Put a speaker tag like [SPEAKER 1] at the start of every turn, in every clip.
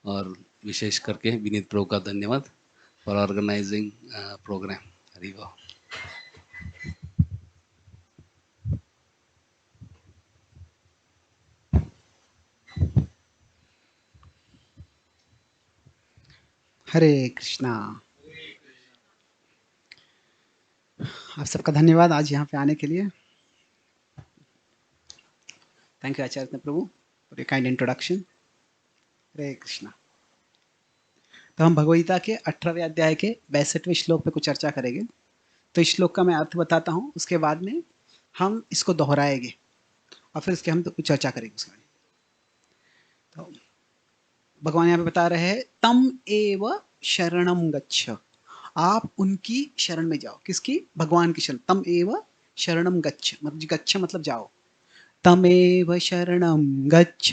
[SPEAKER 1] और विशेष करके विनीत प्रभु का धन्यवाद फॉर ऑर्गेनाइजिंग प्रोग्राम। हरि बोल।
[SPEAKER 2] हरे कृष्णा। आप सबका धन्यवाद आज यहाँ पे आने के लिए। Thank you Acharya Prabhu for your kind introduction. Hare Krishna. तो हम भगवद गीता के 18वें अध्याय के 62वें श्लोक पे कुछ चर्चा करेंगे। तो इस श्लोक का मैं अर्थ बताता हूँ, उसके बाद में हम इसको दोहराएंगे और फिर इसके हम तो कुछ चर्चा करेंगे उसके बारे में। तो भगवान यहाँ पे बता रहे हैं तम एव शरणम गच्छ। आप उनकी शरण में जाओ। किसकी? भगवान की शरण। तम एव शरणम गच्छ, मतलब गच्छ मतलब जाओ। तमेव शरणम गच्छ।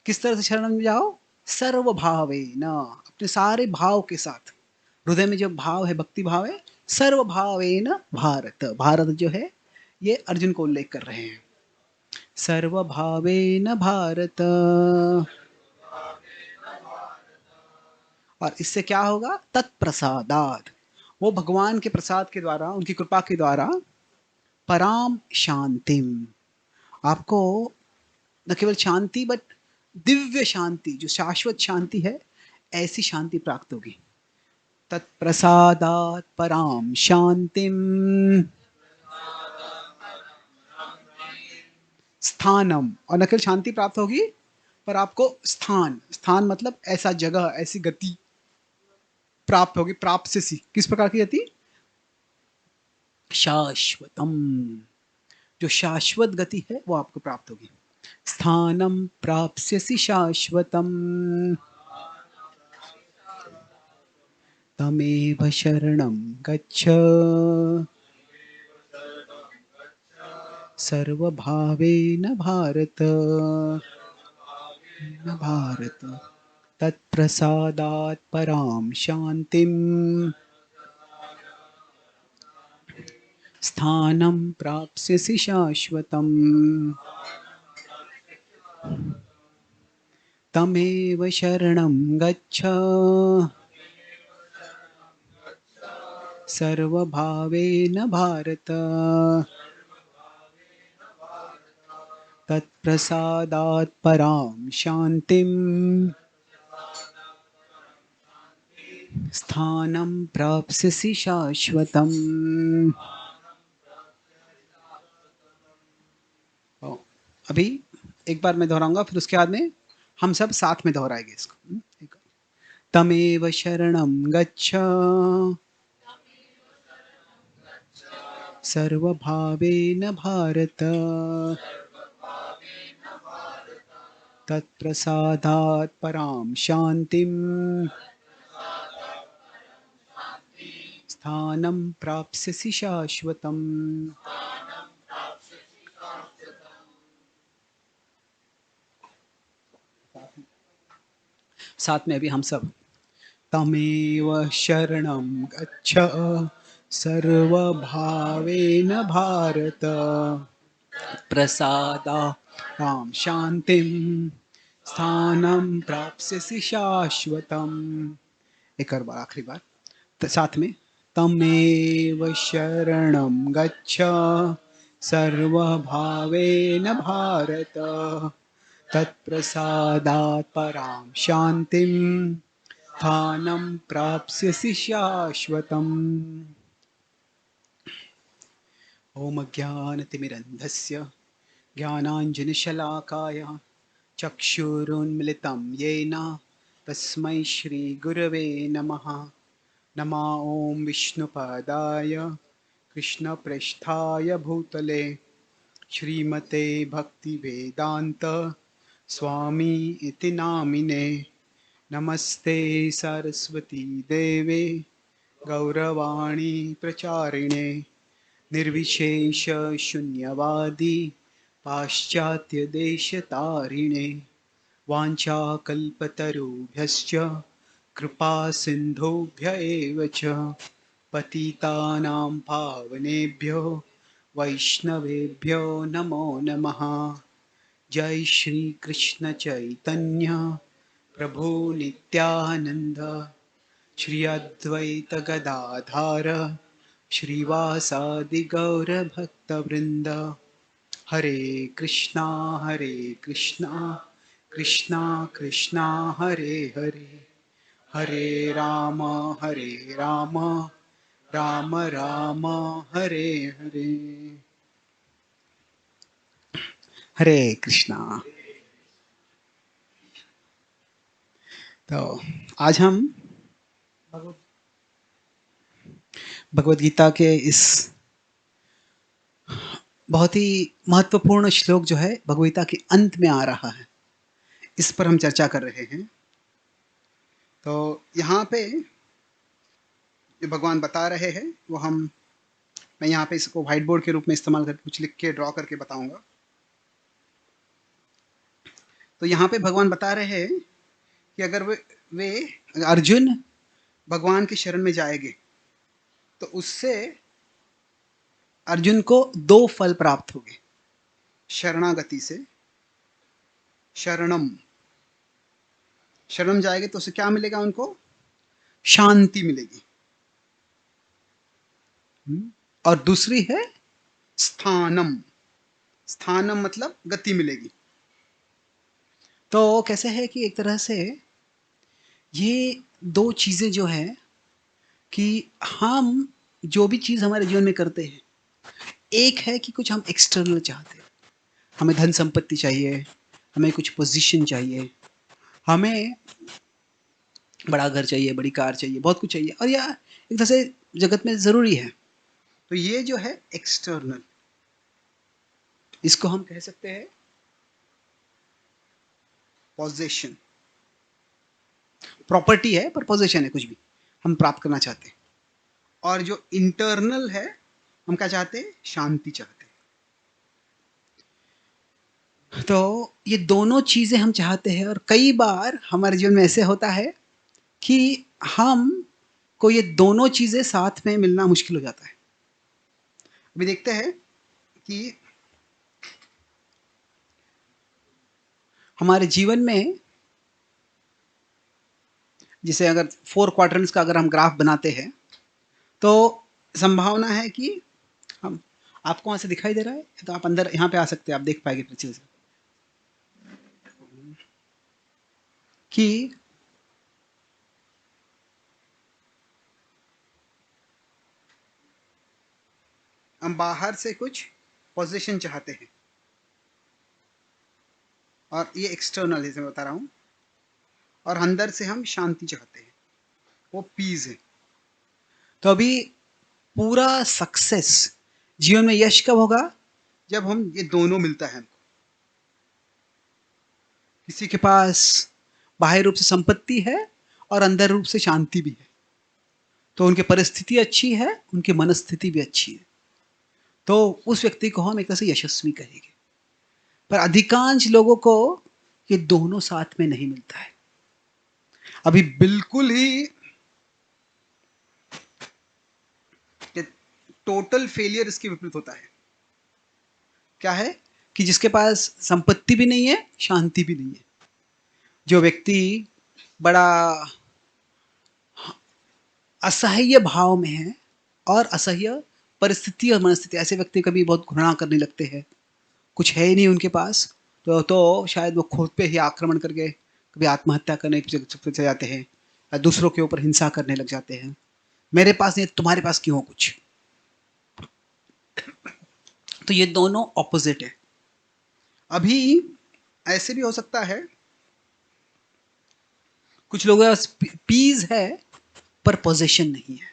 [SPEAKER 2] किस तरह से शरण में जाओ? सर्व भावेन, अपने सारे भाव के साथ। हृदय में जो भाव है, भक्ति भाव है। सर्व भावेन भारत, भारत जो है ये अर्जुन को उल्लेख कर रहे हैं। सर्व भावेन भारत। और इससे क्या होगा? तत्प्रसादात, वो भगवान के प्रसाद के द्वारा, उनकी कृपा के द्वारा, पराम शांतिम, आपको न केवल शांति बट दिव्य शांति, जो शाश्वत शांति है, ऐसी शांति प्राप्त होगी। तत्प्रसादात पराम शांतिम स्थानम, और न केवल शांति प्राप्त होगी पर आपको स्थान, स्थान मतलब ऐसा जगह, ऐसी गति प्राप्त होगी। प्राप्त से सी किस प्रकार की गति? शाश्वतम, जो शाश्वत गति है वो आपको प्राप्त होगी। स्थानम प्राप्स्यसि शाश्वतम तमेव शरणं गच्छ सर्वभावेन भारत। भारत तत्प्रसादात् परां शान्तिं स्थानं प्राप्स्यसि शाश्वतम् तमेव शरणं गच्छ सर्वभावेन भारत तत्प्रसादात् परां शान्तिं स्थानं प्राप्स्यसि शाश्वतम्। अभी एक बार मैं दोहराऊंगा, फिर उसके बाद में हम सब साथ में दोहराएंगे इसको। तमेव शरणं गच्छ सर्वभावेन भारत तत्प्रसादात् परां शान्तिं स्थानं प्राप्स्यसि शाश्वतम्। साथ में अभी हम सब तमेव शरणं गच्छ सर्वभावेन भारत प्रसादां शान्तिं स्थानं प्राप्स्यसि शाश्वतम्। एक और बार, आखिरी बार तो साथ में तमेव शरणं गच्छ सर्वभावेन भारत तत्प्रसादात् परां शान्तिं स्थानं प्राप्स्यसि शाश्वतम्। ॐ ज्ञानतिमिरन्धस्य ज्ञानाञ्जनशलाकाय चक्षुरुन्मिलितं येन तस्मै श्रीगुरवे नमः। नमः ॐ विष्णुपादाय कृष्णप्रेष्ठाय भूतले श्रीमते भक्तिवेदान्त स्वामी इति नामिने। नमस्ते सरस्वती देवे गौरवाणी प्रचारिणे निर्विशेष शून्यवादी पाश्चात्य देशतारिणे वाञ्छाकल्पतरुभ्यश्च कृपा सिन्धुभ्य एव च पतितानां पावनेभ्यो वैष्णवेभ्यो नमो नमः। जय श्री कृष्ण चैतन्य प्रभु नित्यानंद, श्री अद्वैत गदाधर श्रीवासादि गौर भक्त वृंद। हरे कृष्णा कृष्णा कृष्णा हरे हरे, हरे राम राम राम हरे हरे। हरे कृष्णा। तो आज हम भगवद गीता के इस बहुत ही महत्वपूर्ण श्लोक जो है भगवद गीता के अंत में आ रहा है, इस पर हम चर्चा कर रहे हैं। तो यहाँ पे जो भगवान बता रहे हैं वो मैं यहाँ पे इसको व्हाइट बोर्ड के रूप में इस्तेमाल करके कुछ लिख के ड्रॉ करके बताऊंगा। तो यहाँ पे भगवान बता रहे हैं कि अगर वे अर्जुन भगवान की शरण में जाएंगे तो उससे अर्जुन को दो फल प्राप्त होंगे। शरणागति से, शरणम जाएंगे तो उसे क्या मिलेगा? उनको शांति मिलेगी। और दूसरी है स्थानम। स्थानम मतलब गति मिलेगी। तो कैसे है कि एक तरह से ये दो चीजें जो है कि हम जो भी चीज हमारे जीवन में करते हैं, एक है कि कुछ हम एक्सटर्नल चाहते हैं, हमें धन संपत्ति चाहिए, हमें कुछ पोजीशन चाहिए, हमें बड़ा घर चाहिए, बड़ी कार चाहिए, बहुत कुछ चाहिए, और यह एक तरह से जगत में जरूरी है। तो ये जो है एक्सटर्नल, इसको हम कह सकते हैं पोजेशन। प्रॉपर्टी है पर पोजेशन है, कुछ भी हम प्राप्त करना चाहते हैं। और जो इंटरनल है, हम क्या चाहते हैं? शांति चाहते हैं। तो ये दोनों चीजें हम चाहते हैं, और कई बार हमारे जीवन में ऐसे होता है कि हम को ये दोनों चीजें साथ में मिलना मुश्किल हो जाता है। अभी देखते हैं कि हमारे जीवन में जैसे अगर 4 क्वाड्रेंट्स का अगर हम ग्राफ बनाते हैं तो संभावना है कि हम, आपको वहां से दिखाई दे रहा है तो आप अंदर यहाँ पे आ सकते हैं, आप देख पाएंगे पीछे से कि हम बाहर से कुछ पोजीशन चाहते हैं, और ये एक्सटर्नल है, मैं बता रहा हूं, और अंदर से हम शांति चाहते हैं, वो पीस है। तो अभी पूरा सक्सेस जीवन में यश कब होगा? जब हम ये दोनों मिलता है हमको। किसी के पास बाह्य रूप से संपत्ति है और अंदर रूप से शांति भी है, तो उनकी परिस्थिति अच्छी है, उनकी मनस्थिति भी अच्छी है, तो उस व्यक्ति को हम एक तरह से यशस्वी कहेंगे। पर अधिकांश लोगों को ये दोनों साथ में नहीं मिलता है। अभी बिल्कुल ही टोटल फेलियर इसके विपरीत होता है। क्या है कि जिसके पास संपत्ति भी नहीं है, शांति भी नहीं है, जो व्यक्ति बड़ा असह्य भाव में है और असह्य परिस्थिति और मनस्थिति, ऐसे व्यक्ति कभी बहुत घृणा करने लगते हैं, कुछ है ही नहीं उनके पास, तो शायद वो खुद पे ही आक्रमण करके कभी आत्महत्या करने के चले जाते हैं, या दूसरों के ऊपर हिंसा करने लग जाते हैं। मेरे पास नहीं, तुम्हारे पास क्यों हो कुछ? तो ये दोनों ऑपोजिट है। अभी ऐसे भी हो सकता है कुछ लोगों के पास पीस है पर पोजीशन नहीं है।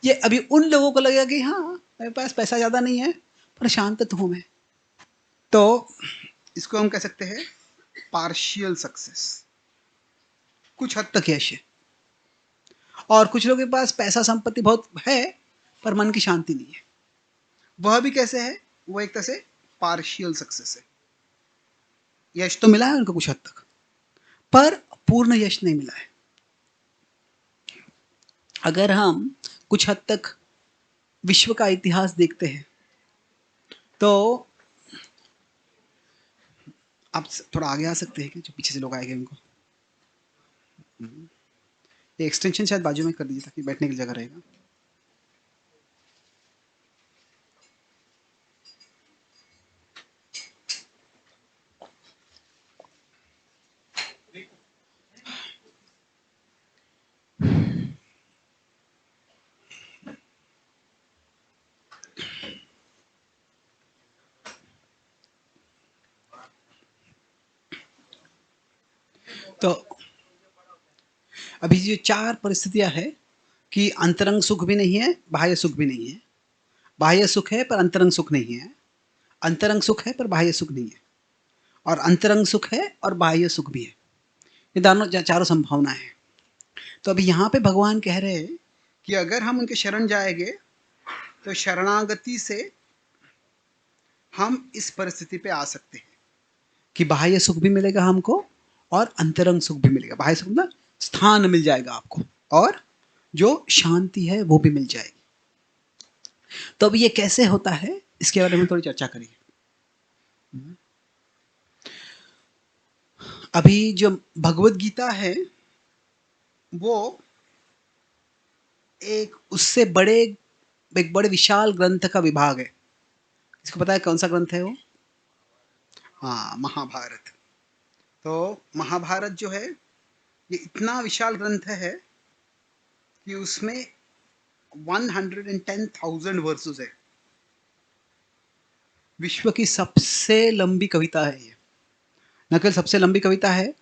[SPEAKER 2] ये अभी उन लोगों को लगेगा कि हाँ मेरे पास पैसा ज्यादा नहीं है पर शांत तो हूं मैं। तो इसको हम कह सकते हैं पार्शियल सक्सेस, कुछ हद तक यश है। और कुछ लोगों के पास पैसा संपत्ति बहुत है पर मन की शांति नहीं है। वह भी कैसे है? वो एक तरह से पार्शियल सक्सेस है। यश तो मिला है उनको कुछ हद तक, पर पूर्ण यश नहीं मिला है। अगर हम कुछ हद तक विश्व का इतिहास देखते हैं तो आप थोड़ा आगे आ सकते हैं कि जो पीछे से लोग आएंगे उनको ये एक्सटेंशन शायद बाजू में कर दीजिए ताकि बैठने की जगह रहेगा। तो अभी जो चार परिस्थितियां है कि अंतरंग सुख भी नहीं है, बाह्य सुख भी नहीं है, बाह्य सुख है पर अंतरंग सुख नहीं है, अंतरंग सुख है पर बाह्य सुख नहीं है, और अंतरंग सुख है और बाह्य सुख भी है। ये दोनों चारों संभावनाएं हैं। तो अभी यहाँ पे भगवान कह रहे हैं कि अगर हम उनके शरण जाएंगे तो शरणागति से हम इस परिस्थिति पे आ सकते हैं कि बाह्य सुख भी मिलेगा हमको और अंतरंग सुख भी मिलेगा। बाह्य सुख ना स्थान मिल जाएगा आपको और जो शांति है वो भी मिल जाएगी। तो अब ये कैसे होता है इसके बारे में थोड़ी चर्चा करिए। अभी जो भगवत गीता है वो एक उससे एक बड़े विशाल ग्रंथ का विभाग है। इसको पता है कौन सा ग्रंथ है वो? हाँ, महाभारत। तो महाभारत जो है ये इतना विशाल ग्रंथ है कि उसमें 110,000 वर्सेस है। विश्व की सबसे लंबी कविता है ये। न केवल सबसे लंबी कविता है,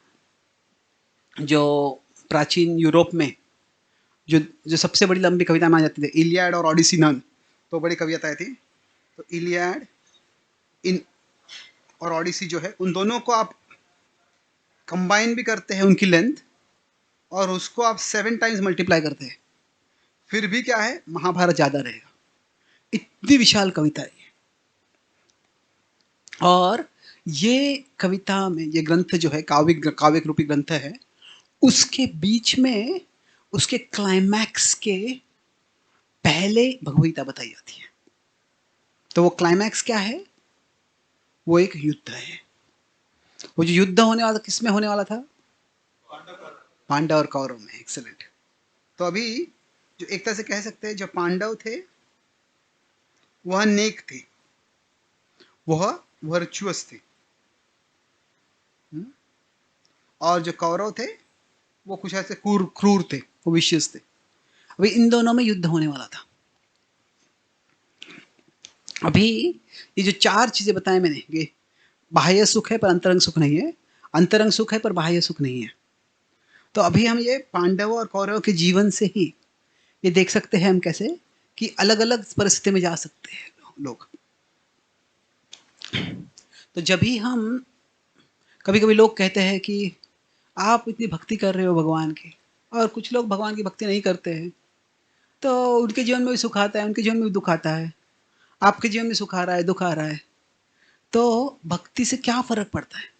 [SPEAKER 2] जो प्राचीन यूरोप में जो जो सबसे बड़ी लंबी कविता मानी जाती थी, इलियाड और ओडिसी नाम तो बड़ी कविताएं थी। तो इलियाड इन और ओडिसी जो है उन दोनों को आप कंबाइन भी करते हैं उनकी लेंथ और उसको आप 7 टाइम्स मल्टीप्लाई करते हैं, फिर भी क्या है महाभारत ज्यादा रहेगा। इतनी विशाल कविता है। और ये कविता में ये ग्रंथ जो है काव्यिक रूपी ग्रंथ है, उसके बीच में उसके क्लाइमैक्स के पहले भगवगीता बताई जाती है। तो वो क्लाइमैक्स क्या है? वो एक युद्ध है। वो जो युद्ध होने वाला किसमें होने वाला था? पांडव और कौरव में। एक्सेलेंट। तो अभी जो एक तरह से कह सकते हैं जो पांडव थे वह नेक थे, वह वर्चुअस थे, और जो कौरव थे वो कुछ ऐसे क्रूर थे, वो विशियस थे। अभी इन दोनों में युद्ध होने वाला था। अभी ये जो चार चीजें बताए मैंने, ये बाह्य सुख है पर अंतरंग सुख नहीं है, अंतरंग सुख है पर बाह्य सुख नहीं है। तो अभी हम ये पांडवों और कौरवों के जीवन से ही ये देख सकते हैं हम कैसे कि अलग अलग परिस्थिति में जा सकते हैं लोग। तो जब भी हम कभी कभी लोग कहते हैं कि आप इतनी भक्ति कर रहे हो भगवान की, और कुछ लोग भगवान की भक्ति नहीं करते हैं, तो उनके जीवन में भी सुख आता है, उनके जीवन में भी दुख आता है, आपके जीवन में सुख आ रहा है, दुख आ रहा है, तो भक्ति से क्या फर्क पड़ता है?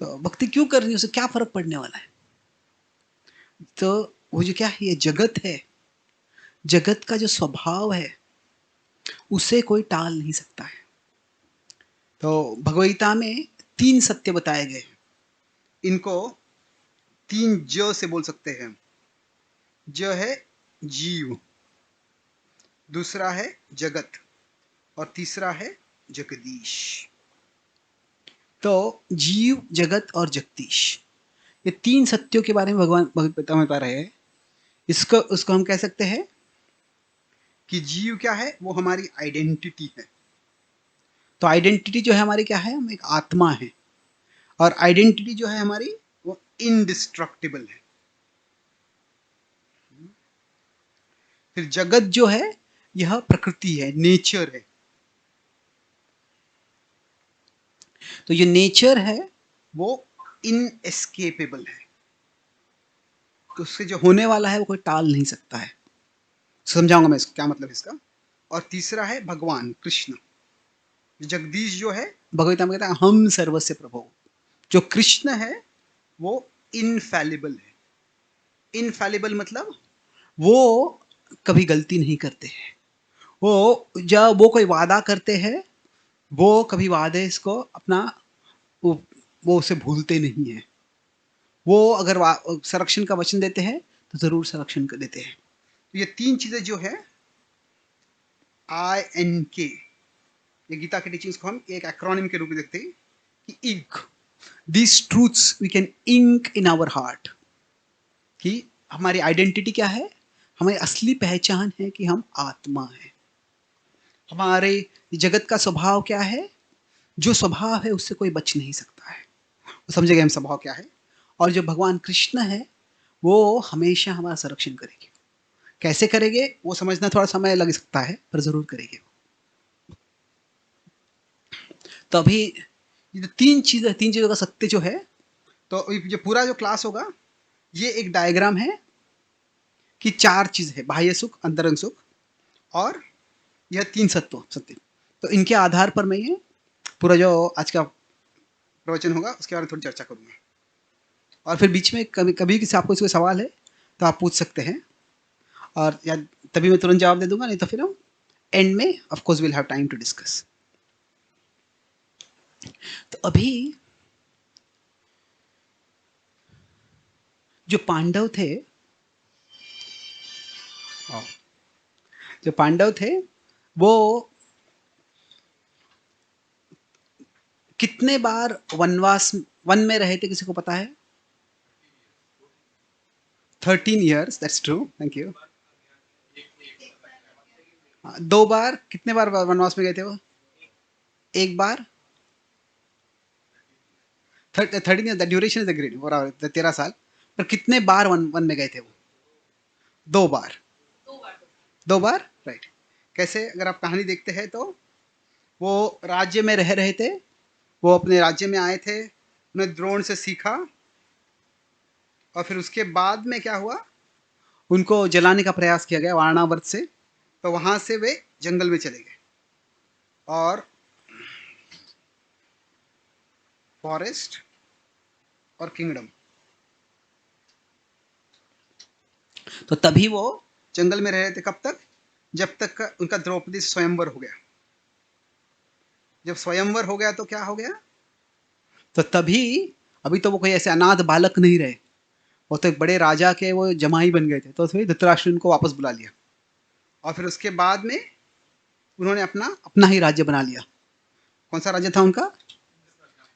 [SPEAKER 2] तो भक्ति क्यों करनी, उससे क्या फर्क पड़ने वाला है? तो वो जो क्या है, ये जगत है, जगत का जो स्वभाव है उसे कोई टाल नहीं सकता है। तो भगवद्गीता में 3 सत्य बताए गए हैं। इनको 3 ज से बोल सकते हैं। ज है जीव, दूसरा है जगत, और तीसरा है जगदीश। तो जीव, जगत और जगदीश, ये 3 सत्यों के बारे में भगवान भगवद्गीता में बता रहे हैं। उसको हम कह सकते हैं कि जीव क्या है, वो हमारी आइडेंटिटी है। तो आइडेंटिटी जो है हमारी क्या है, हम एक आत्मा है, और आइडेंटिटी जो है हमारी वो इनडिस्ट्रक्टिबल है। फिर जगत जो है यह प्रकृति है, नेचर है। तो ये नेचर है वो इनएस्केपेबल है, तो उससे जो होने वाला है वो कोई टाल नहीं सकता है। समझाऊंगा मैं इसको क्या मतलब इसका। और तीसरा है भगवान कृष्ण। जगदीश जो है भगवद्गीता में कहता है हम सर्वस्य प्रभु। जो कृष्ण है वो इनफैलिबल है। इनफैलिबल मतलब वो कभी गलती नहीं करते हैं। वो जब वो कोई वादा करते हैं वो कभी वादे इसको अपना वो उसे भूलते नहीं है। वो अगर संरक्षण का वचन देते हैं तो जरूर संरक्षण कर देते हैं। तो ये तीन चीजें जो है INK, ये गीता के टीचिंग्स को हम एक एक्रोनिम के रूप में देखते हैं कि ink, this truths we can ink in our heart, कि हमारी आइडेंटिटी क्या है, हमारी असली पहचान है कि हम आत्मा हैं। हमारे जगत का स्वभाव क्या है, जो स्वभाव है उससे कोई बच नहीं सकता है। समझेंगे हम स्वभाव क्या है। और जो भगवान कृष्ण है वो हमेशा हमारा संरक्षण करेंगे। कैसे करेंगे वो समझना थोड़ा समय लग सकता है, पर जरूर करेंगे। तो अभी ये तीन चीजों का सत्य जो है, तो जो पूरा जो क्लास होगा ये एक डायग्राम है कि चार चीज है, बाह्य सुख, अंतरंग सुख और यह तीन सत्य। तो इनके आधार पर मैं ये पूरा जो आज का प्रवचन होगा उसके बारे में थोड़ी चर्चा करूंगा। और फिर बीच में कभी कभी किसी आपको कोई सवाल है तो आप पूछ सकते हैं, और या तभी मैं तुरंत जवाब दे दूंगा, नहीं तो फिर हम एंड में of course will have time to discuss. तो अभी जो पांडव थे, वो कितने बार वन में रहे थे, किसी को पता है? 13 years, that's true, thank you. 2 बार, कितने बार वनवास में गए थे वो? एक बार। 13 years, the duration is agreed, 13 साल। पर कितने बार वन में गए थे वो? 2 बार। 2 बार, राइट। कैसे, अगर आप कहानी देखते हैं तो वो राज्य में रह रहे थे, वो अपने राज्य में आए थे, उन्हें द्रोण से सीखा, और फिर उसके बाद में क्या हुआ, उनको जलाने का प्रयास किया गया वारणावर्त से, तो वहां से वे जंगल में चले गए और फॉरेस्ट और किंगडम, तो तभी वो जंगल में रह रहे थे। कब तक? जब तक उनका द्रौपदी से स्वयंवर हो गया। जब स्वयंवर हो गया तो क्या हो गया, तो तभी, अभी तो वो कोई ऐसे अनाथ बालक नहीं रहे, वो तो एक बड़े राजा के वो जमाई बन गए थे। तो फिर धृतराष्ट्र उनको वापस बुला लिया, और फिर उसके बाद में उन्होंने अपना ही राज्य बना लिया। कौन सा राज्य था उनका?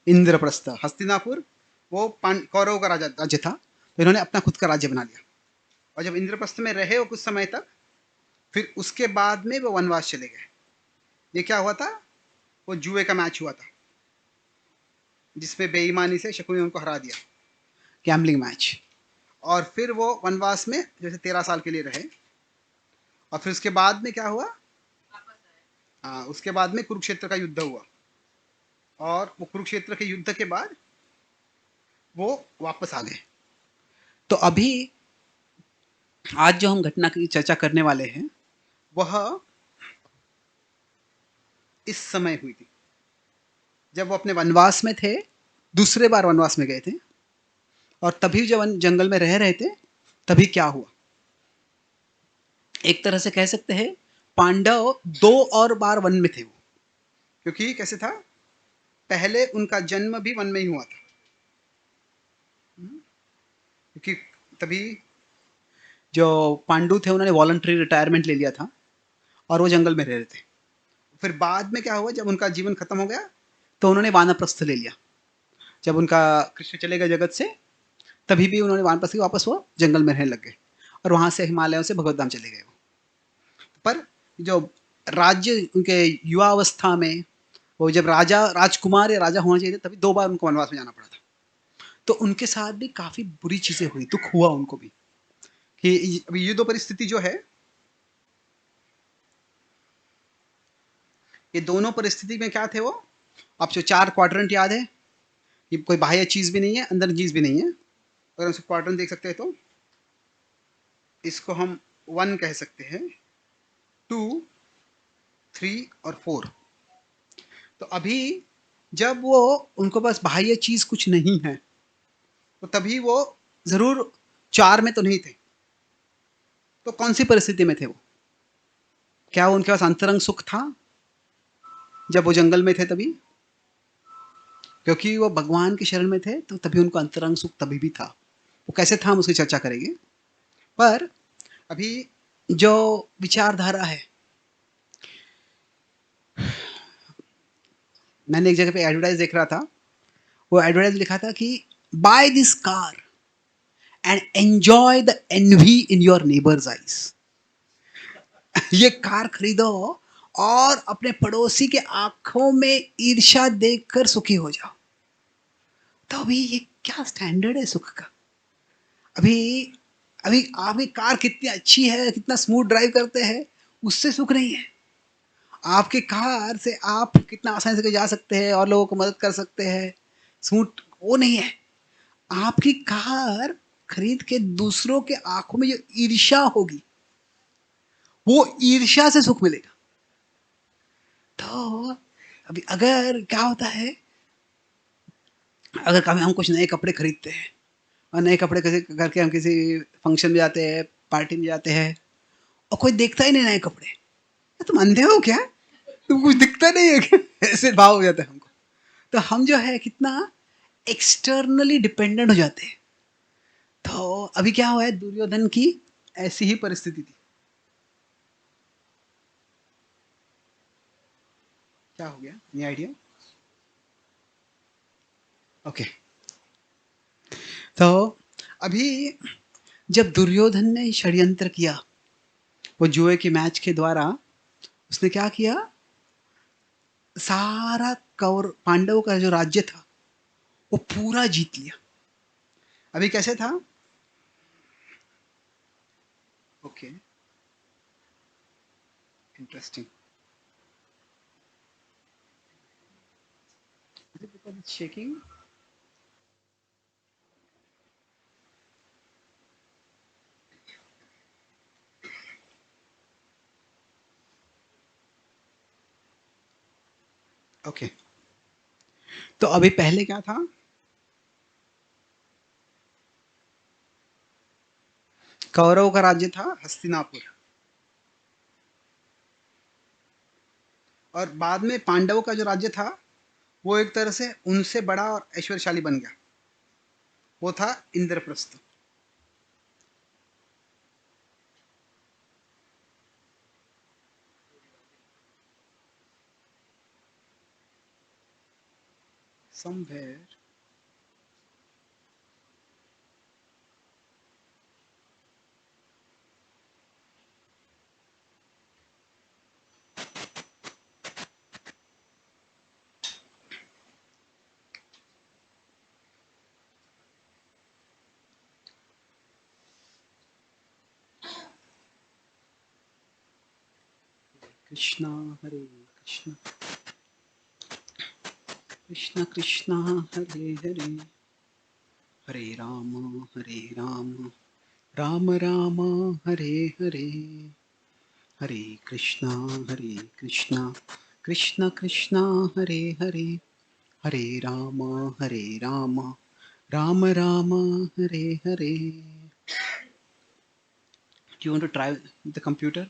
[SPEAKER 2] इंद्रप्रस्थ। हस्तिनापुर वो कौरव का राज्य था, तो इन्होंने अपना खुद का राज्य बना लिया। और जब इंद्रप्रस्थ में रहे वो कुछ समय तक, फिर उसके बाद में वो वनवास चले गए। ये क्या हुआ था, वो जुए का मैच हुआ था जिसमें बेईमानी से शकुनी ने उनको हरा दिया, गैम्बलिंग मैच। और फिर वो वनवास में जैसे 13 साल के लिए रहे, और फिर उसके बाद में क्या हुआ, उसके बाद में कुरुक्षेत्र का युद्ध हुआ, और वो कुरुक्षेत्र के युद्ध के बाद वो वापस आ गए। तो अभी आज जो हम घटना की चर्चा करने वाले हैं वह इस समय हुई थी जब वो अपने वनवास में थे, दूसरे बार वनवास में गए थे, और तभी जब जंगल में रह रहे थे तभी क्या हुआ। एक तरह से कह सकते हैं पांडव 2 और बार वन में थे वो, क्योंकि कैसे था, पहले उनका जन्म भी वन में ही हुआ था, क्योंकि तभी जो पांडु थे उन्होंने वॉलंटरी रिटायरमेंट ले लिया था और वो जंगल में रह रहे थे। फिर बाद में क्या हुआ, जब उनका जीवन खत्म हो गया तो उन्होंने वानप्रस्थ ले लिया। जब उनका कृष्ण चले गए जगत से, तभी भी उन्होंने वानप्रस्थ वापस वो जंगल में रहने लग गए, और वहां से हिमालयों से भगवतधाम चले गए। पर जो राज्य उनके युवावस्था में, वो जब राजकुमार या राजा होना चाहिए, तभी 2 बार उनको वनवास में जाना पड़ा था। तो उनके साथ भी काफी बुरी चीजें हुई, दुख हुआ उनको भी, कि अभी ये 2 परिस्थिति जो है, ये दोनों परिस्थिति में क्या थे वो, आप जो 4 क्वाड्रेंट याद है, ये कोई बाह्य चीज भी नहीं है, अंदर चीज भी नहीं है। अगर हम क्वाड्रेंट देख सकते हैं तो इसको हम 1 कह सकते हैं, 2, 3 और 4। तो अभी जब वो उनको पास बाह्य चीज कुछ नहीं है, तो तभी वो जरूर 4 में तो नहीं थे। तो कौन सी परिस्थिति में थे वो? क्या उनके पास अंतरंग सुख था जब वो जंगल में थे तभी? क्योंकि वो भगवान की शरण में थे, तो तभी उनको अंतरंग सुख तभी भी था। वो कैसे था हम उसकी चर्चा करेंगे। पर अभी जो विचारधारा है, मैंने एक जगह पे एडवर्टाइज देख रहा था, वो एडवर्टाइज लिखा था कि buy this car and enjoy the envy in your neighbours eyes. ये कार खरीदो और अपने पड़ोसी के आंखों में ईर्ष्या देखकर सुखी हो जाओ। तो अभी ये क्या स्टैंडर्ड है सुख का? अभी अभी आपकी कार कितनी अच्छी है, कितना स्मूथ ड्राइव करते हैं, उससे सुख नहीं है। आपकी कार से आप कितना आसानी से जा सकते हैं और लोगों को मदद कर सकते हैं, स्मूथ, वो नहीं है। आपकी कार खरीद के दूसरों के आंखों में जो ईर्ष्या होगी, वो ईर्ष्या से सुख मिलेगा। तो अभी अगर क्या होता है, अगर कभी हम कुछ नए कपड़े खरीदते हैं और नए कपड़े कैसे करके हम किसी फंक्शन में जाते हैं, पार्टी में जाते हैं, और कोई देखता ही नहीं नए कपड़े, तुम अंधे हो क्या, तुम कुछ दिखता नहीं है क्या? ऐसे भाव हो जाता है हमको। तो हम जो है कितना एक्सटर्नली डिपेंडेंट हो जाते हैं। तो अभी क्या हुआ है, दुर्योधन की ऐसी ही परिस्थिति थी। क्या हो गया, एनी आइडिया? ओके। तो अभी जब दुर्योधन ने षड्यंत्र किया, वो जुए के मैच के द्वारा उसने क्या किया, सारा कौर पांडवों का जो राज्य था वो पूरा जीत लिया। अभी कैसे था? Okay, interesting. शेकिंग। ओके, तो अभी पहले क्या था, कौरव का राज्य था हस्तिनापुर, और बाद में पांडवों का जो राज्य था वो एक तरह से उनसे बड़ा और ऐश्वर्यशाली बन गया, वो था Indraprastha. somewhere Krishna, Hare Krishna, Krishna Krishna, Hare Hare, Hare Ram, Ram Ram, Hare Hare, Hare Krishna, Krishna Krishna, Hare Hare, Hare Ram, Ram Ram, Hare Hare. Do you want to try the computer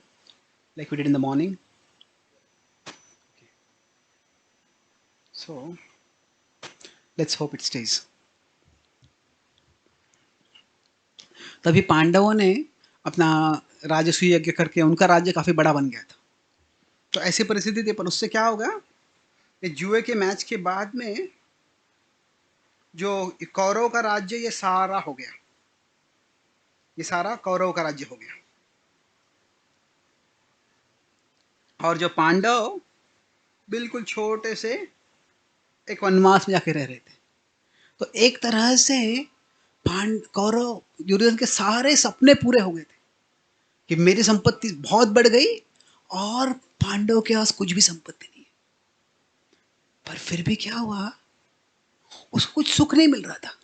[SPEAKER 2] like we did in the morning? So let's hope it stays. तभी पांडवों ने अपना राजसूय यज्ञ करके उनका राज्य काफी बड़ा बन गया था। तो ऐसी परिस्थिति थी, पर उससे क्या होगा कि जुए के मैच के बाद में जो कौरव का राज्य ये सारा हो गया, ये सारा कौरव का राज्य हो गया, और जो पांडव बिल्कुल छोटे से एक वनवास में जाके रह रहे थे। तो एक तरह से कौरव दुर्योधन के सारे सपने पूरे हो गए थे कि मेरी संपत्ति बहुत बढ़ गई और पांडव के पास कुछ भी संपत्ति नहीं है। पर फिर भी क्या हुआ, उसको कुछ सुख नहीं मिल रहा था।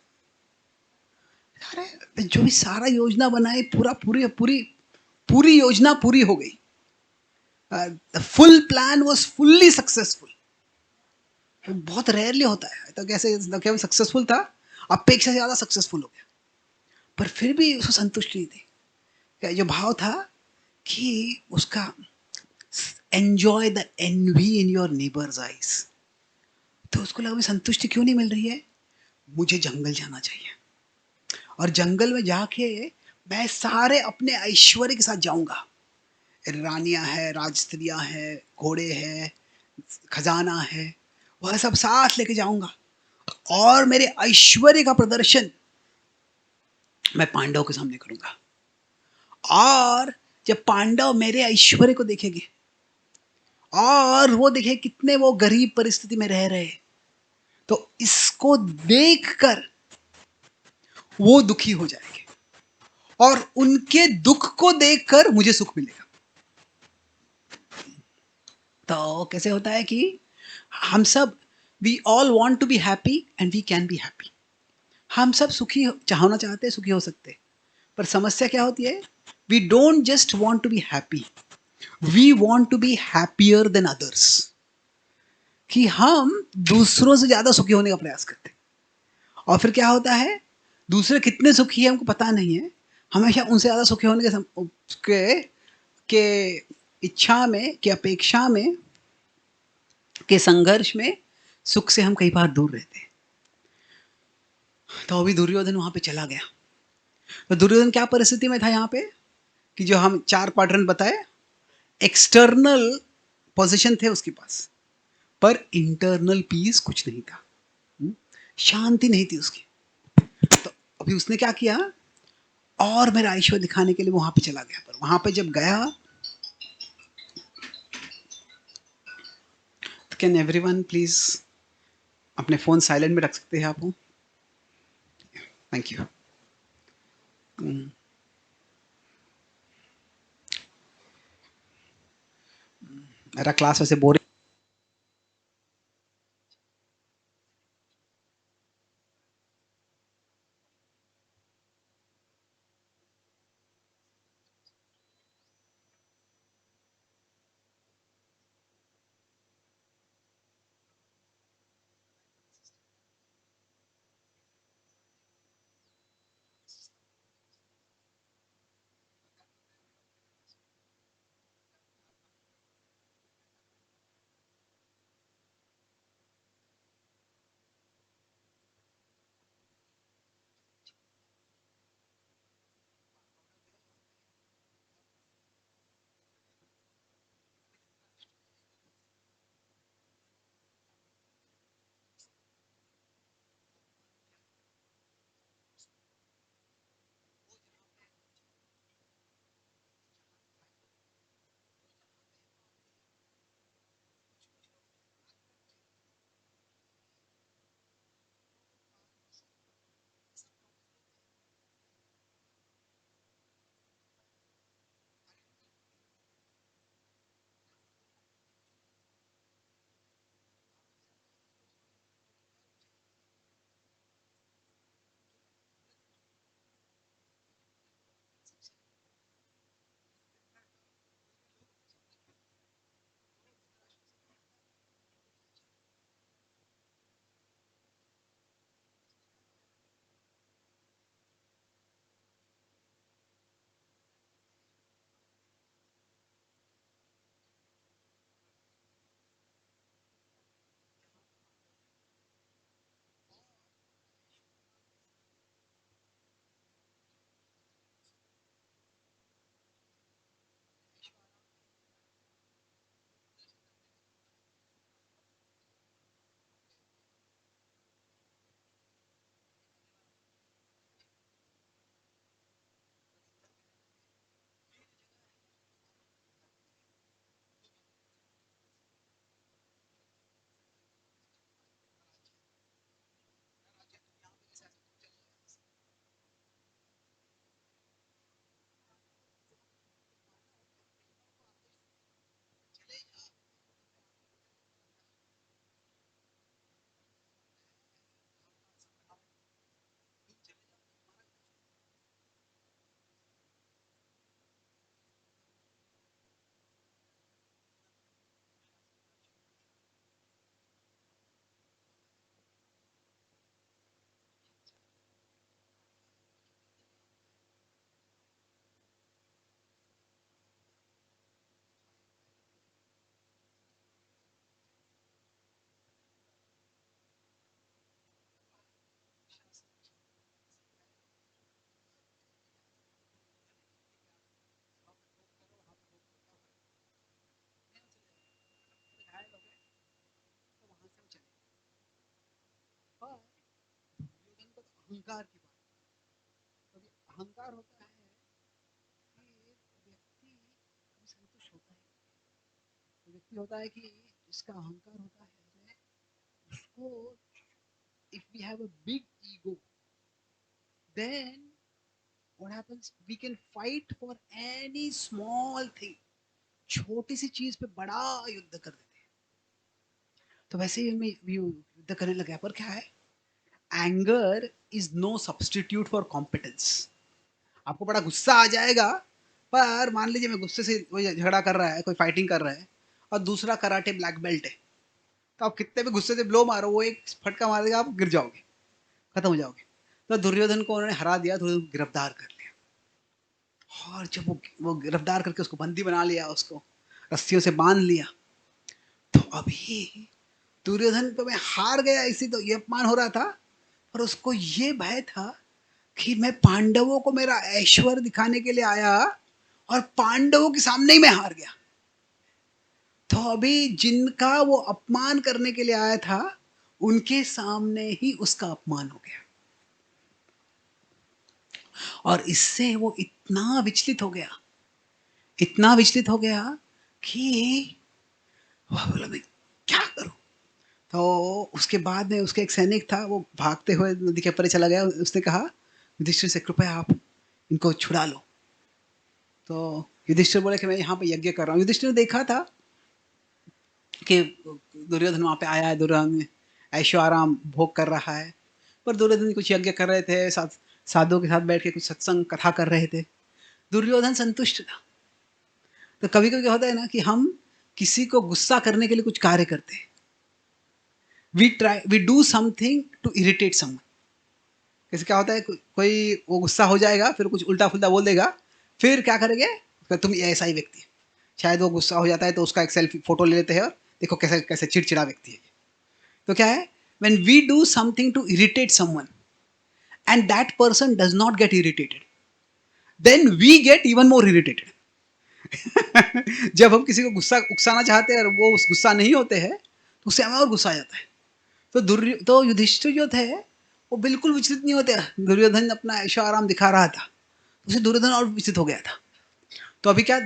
[SPEAKER 2] अरे जो भी सारा योजना बनाई, पूरा पूरी पूरी पूरी योजना पूरी हो गई, the full plan was fully successful. बहुत रेयरली होता है, तो कैसे केवल सक्सेसफुल था, अपेक्षा से ज्यादा सक्सेसफुल हो गया, पर फिर भी उसको संतुष्टि नहीं थी। जो भाव था कि उसका enjoy the envy in your neighbours eyes, तो उसको लगा, मैं संतुष्टि क्यों नहीं मिल रही है, मुझे जंगल जाना चाहिए, और जंगल में जाके मैं सारे अपने ऐश्वर्य के साथ जाऊंगा। रानियां है, राजस्त्रियां है, घोड़े है, खजाना है, वह सब साथ लेके जाऊंगा, और मेरे ऐश्वर्य का प्रदर्शन मैं पांडवों के सामने करूंगा। और जब पांडव मेरे ऐश्वर्य को देखेंगे और वो देखे कितने वो गरीब परिस्थिति में रह रहे, तो इसको देखकर वो दुखी हो जाएंगे, और उनके दुख को देखकर मुझे सुख मिलेगा। तो कैसे होता है कि हम सब, we all want to be happy and we can be happy. हम सब सुखी होना चाहते हैं, सुखी हो सकते हैं, पर समस्या क्या होती है, we don't just want to be happy, we want to be happier than others. कि हम दूसरों से ज्यादा सुखी होने का प्रयास करते हैं, और फिर क्या होता है, दूसरे कितने सुखी है हमको पता नहीं है, हमेशा उनसे ज्यादा सुखी होने के इच्छा में, के अपेक्षा में, के संघर्ष में सुख से हम कई बार दूर रहते हैं। तो अभी दुर्योधन वहां पे चला गया। तो दुर्योधन क्या परिस्थिति में था यहाँ पे, कि जो हम 4 क्वाड्रेंट बताए, एक्सटर्नल पोजीशन थे उसके पास, पर इंटरनल पीस कुछ नहीं था, शांति नहीं थी उसकी। तो अभी उसने क्या किया, और मेरा ऐश्वर्य दिखाने के लिए वहां पे चला गया। पर वहां पे जब गया, तो कैन एवरीवन प्लीज अपने फोन साइलेंट में रख सकते हैं आप? Thank you. मेरा क्लास वैसे बोरिंग अहंकार की बात। तो अहंकार होता है कि व्यक्ति कभी संतुष्ट होता है, तो व्यक्ति होता है कि जिसका अहंकार होता है उसको, if we have a big ego, then what happens, we can fight for any small thing, छोटी सी चीज पे बड़ा युद्ध कर देते हैं। तो वैसे ही हमें युद्ध करने लगे, पर क्या है, anger is no substitute for competence. आपको बड़ा गुस्सा आ जाएगा, पर मान लीजिए मैं गुस्से से कोई झगड़ा कर रहा है, कोई फाइटिंग कर रहा है, और दूसरा कराटे ब्लैक बेल्ट है, तो आप कितने भी गुस्से से ब्लो मारो, वो एक फटका मार देगा, आप गिर जाओगे, खत्म हो जाओगे। तो दुर्योधन को उन्होंने हरा दिया, दुर्योधन को गिरफ्तार कर लिया, और जब वो गिरफ्तार करके उसको बंदी बना लिया, उसको रस्सियों से बांध लिया, तो अभी दुर्योधन को मैं हार गया इसी तो ये अपमान हो रहा था, पर उसको ये भय था कि मैं पांडवों को मेरा ऐश्वर्य दिखाने के लिए आया और पांडवों के सामने ही मैं हार गया। तो अभी जिनका वो अपमान करने के लिए आया था, उनके सामने ही उसका अपमान हो गया, और इससे वो इतना विचलित हो गया, इतना विचलित हो गया कि वह बोला मैं क्या करूं। तो उसके बाद में उसके एक सैनिक था, वो भागते हुए नदी के परे चला गया, उसने कहा युधिष्ठिर से कृपया आप इनको छुड़ा लो। तो युधिष्ठिर बोले कि मैं यहाँ पे यज्ञ कर रहा हूँ। युधिष्ठिर ने देखा था कि दुर्योधन वहाँ पे आया है, दुर्योधन ऐशो आराम भोग कर रहा है, पर दुर्योधन कुछ यज्ञ कर रहे थे, साधुओं के साथ बैठ के कुछ सत्संग कथा कर रहे थे, दुर्योधन संतुष्ट था। तो कभी कभी क्या होता है ना कि हम किसी को गुस्सा करने के लिए कुछ कार्य करते हैं, we do something to irritate someone. कैसे क्या होता है, कोई वो गुस्सा हो जाएगा, फिर कुछ उल्टा फुल्टा बोल देगा, फिर क्या करेंगे, तो तुम ऐसा ही व्यक्ति है। शायद वो गुस्सा हो जाता है तो उसका एक सेल्फी फोटो ले लेते हैं, और देखो कैसे कैसे चिड़चिड़ा व्यक्ति है। तो क्या है, when we do something to irritate someone and that person does not get irritated, then we get even more irritated. जब हम किसी को गुस्सा उकसाना चाहते हैं और वो उस गुस्सा नहीं होते हैं, तो उससे हमें और गुस्सा आ जाता है। तो युधिष्ठिर जो थे वो बिल्कुल विचलित नहीं होते। दुर्योधन अपना ऐशो आराम दिखा रहा था, उसे दुर्योधन और विचलित हो गया था। तो अभी क्या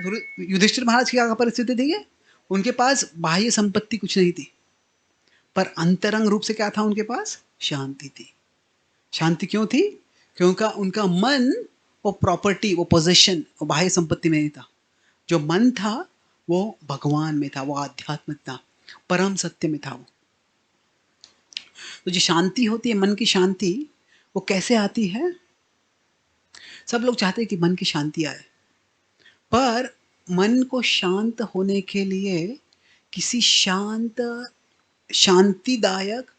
[SPEAKER 2] युधिष्ठिर महाराज की क्या परिस्थिति थी, उनके पास बाह्य संपत्ति कुछ नहीं थी, पर अंतरंग रूप से क्या था उनके पास, शांति थी। शांति क्यों थी, क्योंकि उनका मन वो प्रॉपर्टी, वो पोजेशन, वो बाह्य संपत्ति में नहीं था। जो मन था वो भगवान में था, वो आध्यात्म था, परम सत्य में था। वो तो जो शांति होती है, मन की शांति, वो कैसे आती है। सब लोग चाहते हैं कि मन की शांति आए, पर मन को शांत होने के लिए किसी शांतिदायक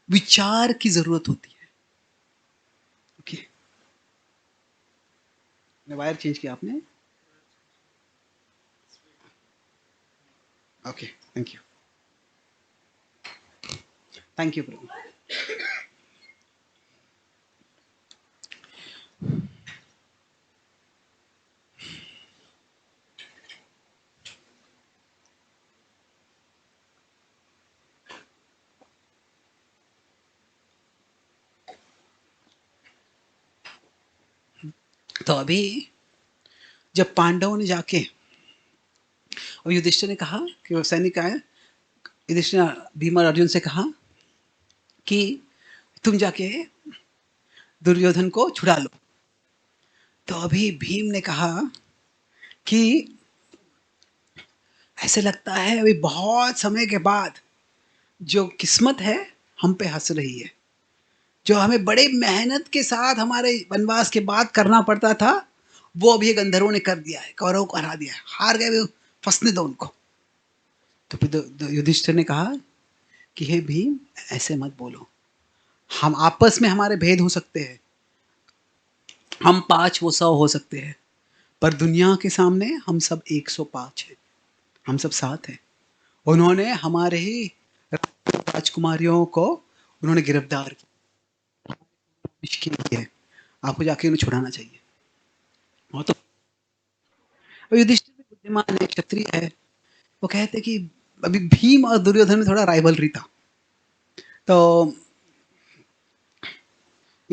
[SPEAKER 2] विचार की जरूरत होती है। ओके, वायर चेंज किया आपने। Okay, thank you, thank you Prabhu. तो अभी जब पांडवों ने जाके, और युधिष्ठिर ने कहा कि वो सैनिक आए, युधिष्ठिर ने भीम और अर्जुन से कहा कि तुम जाके दुर्योधन को छुड़ा लो। तो अभी भीम ने कहा कि ऐसे लगता है अभी बहुत समय के बाद जो किस्मत है हम पे हंस रही है, जो हमें बड़े मेहनत के साथ हमारे वनवास के बाद करना पड़ता था, वो अभी ये गंधर्वों ने कर दिया है, कौरवों को हरा दिया है, हार गए, फंसने दो उनको। तो फिर युधिष्ठिर ने कहा कि हे भीम, ऐसे मत बोलो, हम आपस में हमारे भेद हो सकते हैं, हम 5 वो 100 हो सकते हैं, पर दुनिया के सामने हम सब 105 हैं, हम सब साथ हैं। उन्होंने हमारे ही राजकुमारियों को उन्होंने गिरफ्तार किया है, आपको जाके उन्हें छुड़ाना चाहिए। और तो युधिष्ठिर भी बुद्धिमान है, क्षत्रिय है, वो कहते कि अभी भीम और दुर्योधन में थोड़ा राइवलरी था। तो